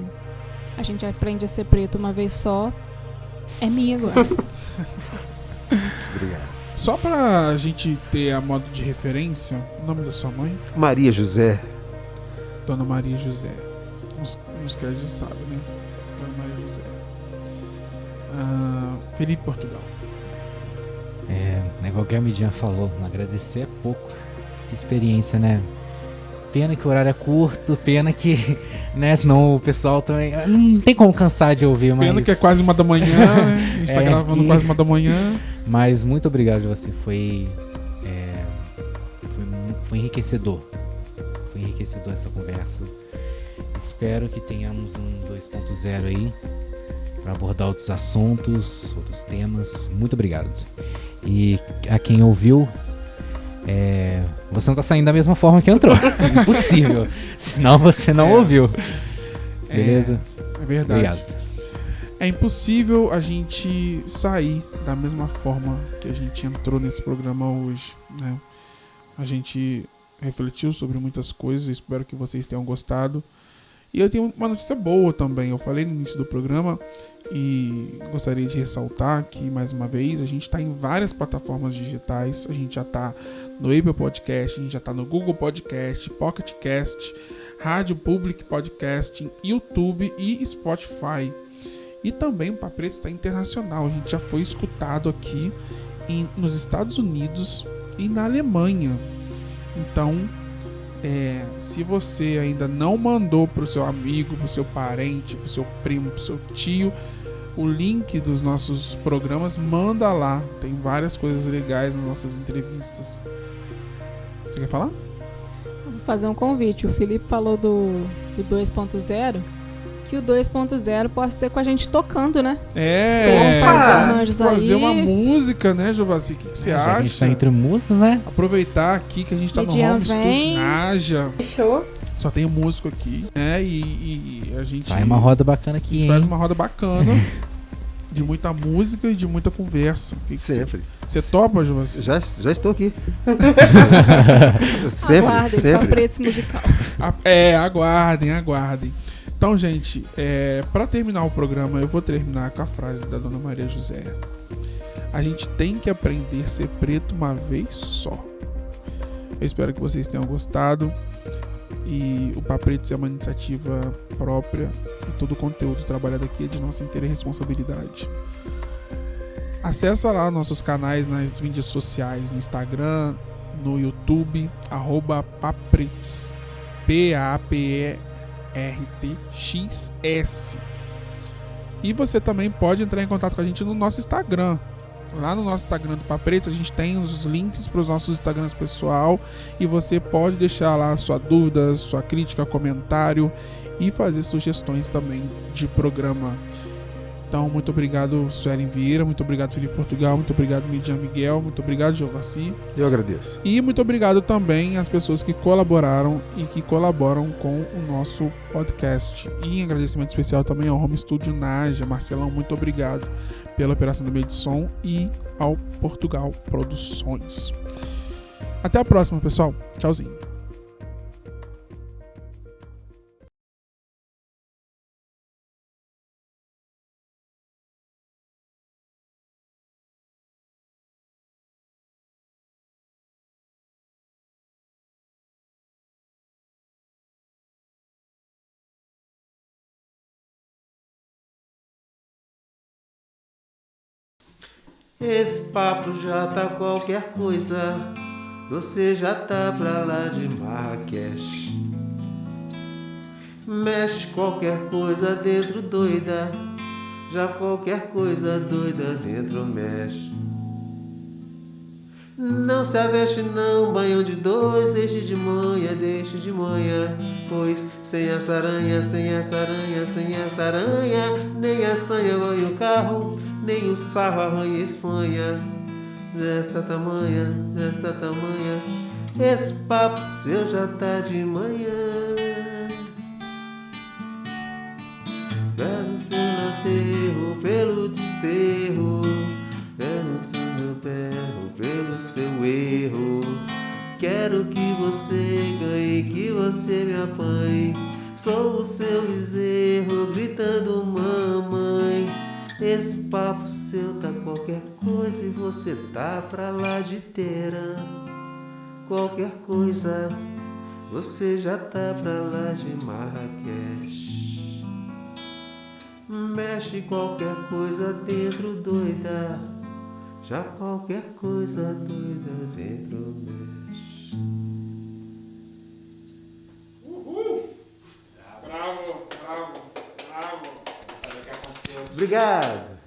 a gente aprende a ser preto uma vez só, é minha agora. Obrigado. Só pra gente ter a modo de referência, o nome da sua mãe? Maria José. Dona Maria José. Uns que a gente sabe, né? Dona Maria José. Felipe Portugal. Igual que a Midian falou, agradecer é pouco. Que experiência, né? Pena que o horário é curto, pena que, né, senão o pessoal também... Não tem como cansar de ouvir, mas... Pena que é quase 1 da manhã, né? A gente tá gravando quase 1 da manhã. Mas muito obrigado de você, foi enriquecedor. Foi enriquecedor essa conversa. Espero que tenhamos um 2.0 aí para abordar outros assuntos, outros temas. Muito obrigado. E a quem ouviu, você não tá saindo da mesma forma que entrou. Impossível. Senão você não ouviu. Beleza? É verdade. Obrigado. É impossível a gente sair da mesma forma que a gente entrou nesse programa hoje, né? A gente refletiu sobre muitas coisas, espero que vocês tenham gostado. E eu tenho uma notícia boa também. Eu falei no início do programa e gostaria de ressaltar que, mais uma vez, a gente está em várias plataformas digitais. A gente já está no Apple Podcast, a gente já está no Google Podcast, Pocket Cast, Rádio Public Podcasting, YouTube e Spotify. E também o Papo Preto está internacional. A gente já foi escutado aqui nos Estados Unidos e na Alemanha. Então, se você ainda não mandou para o seu amigo, para o seu parente, para o seu primo, para o seu tio, o link dos nossos programas, manda lá. Tem várias coisas legais nas nossas entrevistas. Você quer falar? Vou fazer um convite. O Felipe falou do 2.0. Que o 2.0 possa ser com a gente tocando, né? Fazer uma música, né, Jovassi? O que você acha? A gente tá entre músicos, né? Aproveitar aqui que a gente tá no Home Studio Naja. Fechou. Só tem músico aqui, né? E a gente... Sai uma roda bacana aqui, hein? Faz uma roda bacana. De muita música e de muita conversa. Sempre. Você topa, Jovassi? Já estou aqui. Aguardem, Papo Preto musical. Aguardem. Então, gente, para terminar o programa, eu vou terminar com a frase da Dona Maria José. A gente tem que aprender a ser preto uma vez só. Eu espero que vocês tenham gostado. E o Papo Preto é uma iniciativa própria e todo o conteúdo trabalhado aqui é de nossa inteira responsabilidade. Acesse lá nossos canais nas mídias sociais, no Instagram, no YouTube, @papretes, PAPERTXS. E você também pode entrar em contato com a gente no nosso Instagram. Lá no nosso Instagram do Papo Preto, a gente tem os links para os nossos Instagrams pessoal e você pode deixar lá sua dúvida, sua crítica, comentário e fazer sugestões também de programa. Então, muito obrigado, Suelen Vieira, muito obrigado, Felipe Portugal, muito obrigado, Midian Miguel, muito obrigado, Jovassi. Eu agradeço. E muito obrigado também às pessoas que colaboraram e que colaboram com o nosso podcast. E agradecimento especial também ao Home Studio Naja. Marcelão, muito obrigado pela operação do meio de som e ao Portugal Produções. Até a próxima, pessoal. Tchauzinho. Esse papo já tá qualquer coisa, você já tá pra lá de Marrakech. Mexe qualquer coisa dentro doida, já qualquer coisa doida dentro mexe. Não se aveste não, banho de dois, deixe de manhã, pois sem essa aranha, nem a sanha banha o carro, nem o sarro arranha a Espanha. Desta tamanha, esse papo seu já tá de manhã. Pelo aterro, pelo desterro, pelo seu erro. Quero que você ganhe mamãe. Sou o seu bezerro gritando mamãe. Esse papo seu tá qualquer coisa e você tá pra lá de inteira. Qualquer coisa, você já tá pra lá de Marrakech. Mexe qualquer coisa dentro, doida. Já qualquer coisa doida dentro mexe. Bravo, bravo, bravo. Sabe o que aconteceu? Obrigado.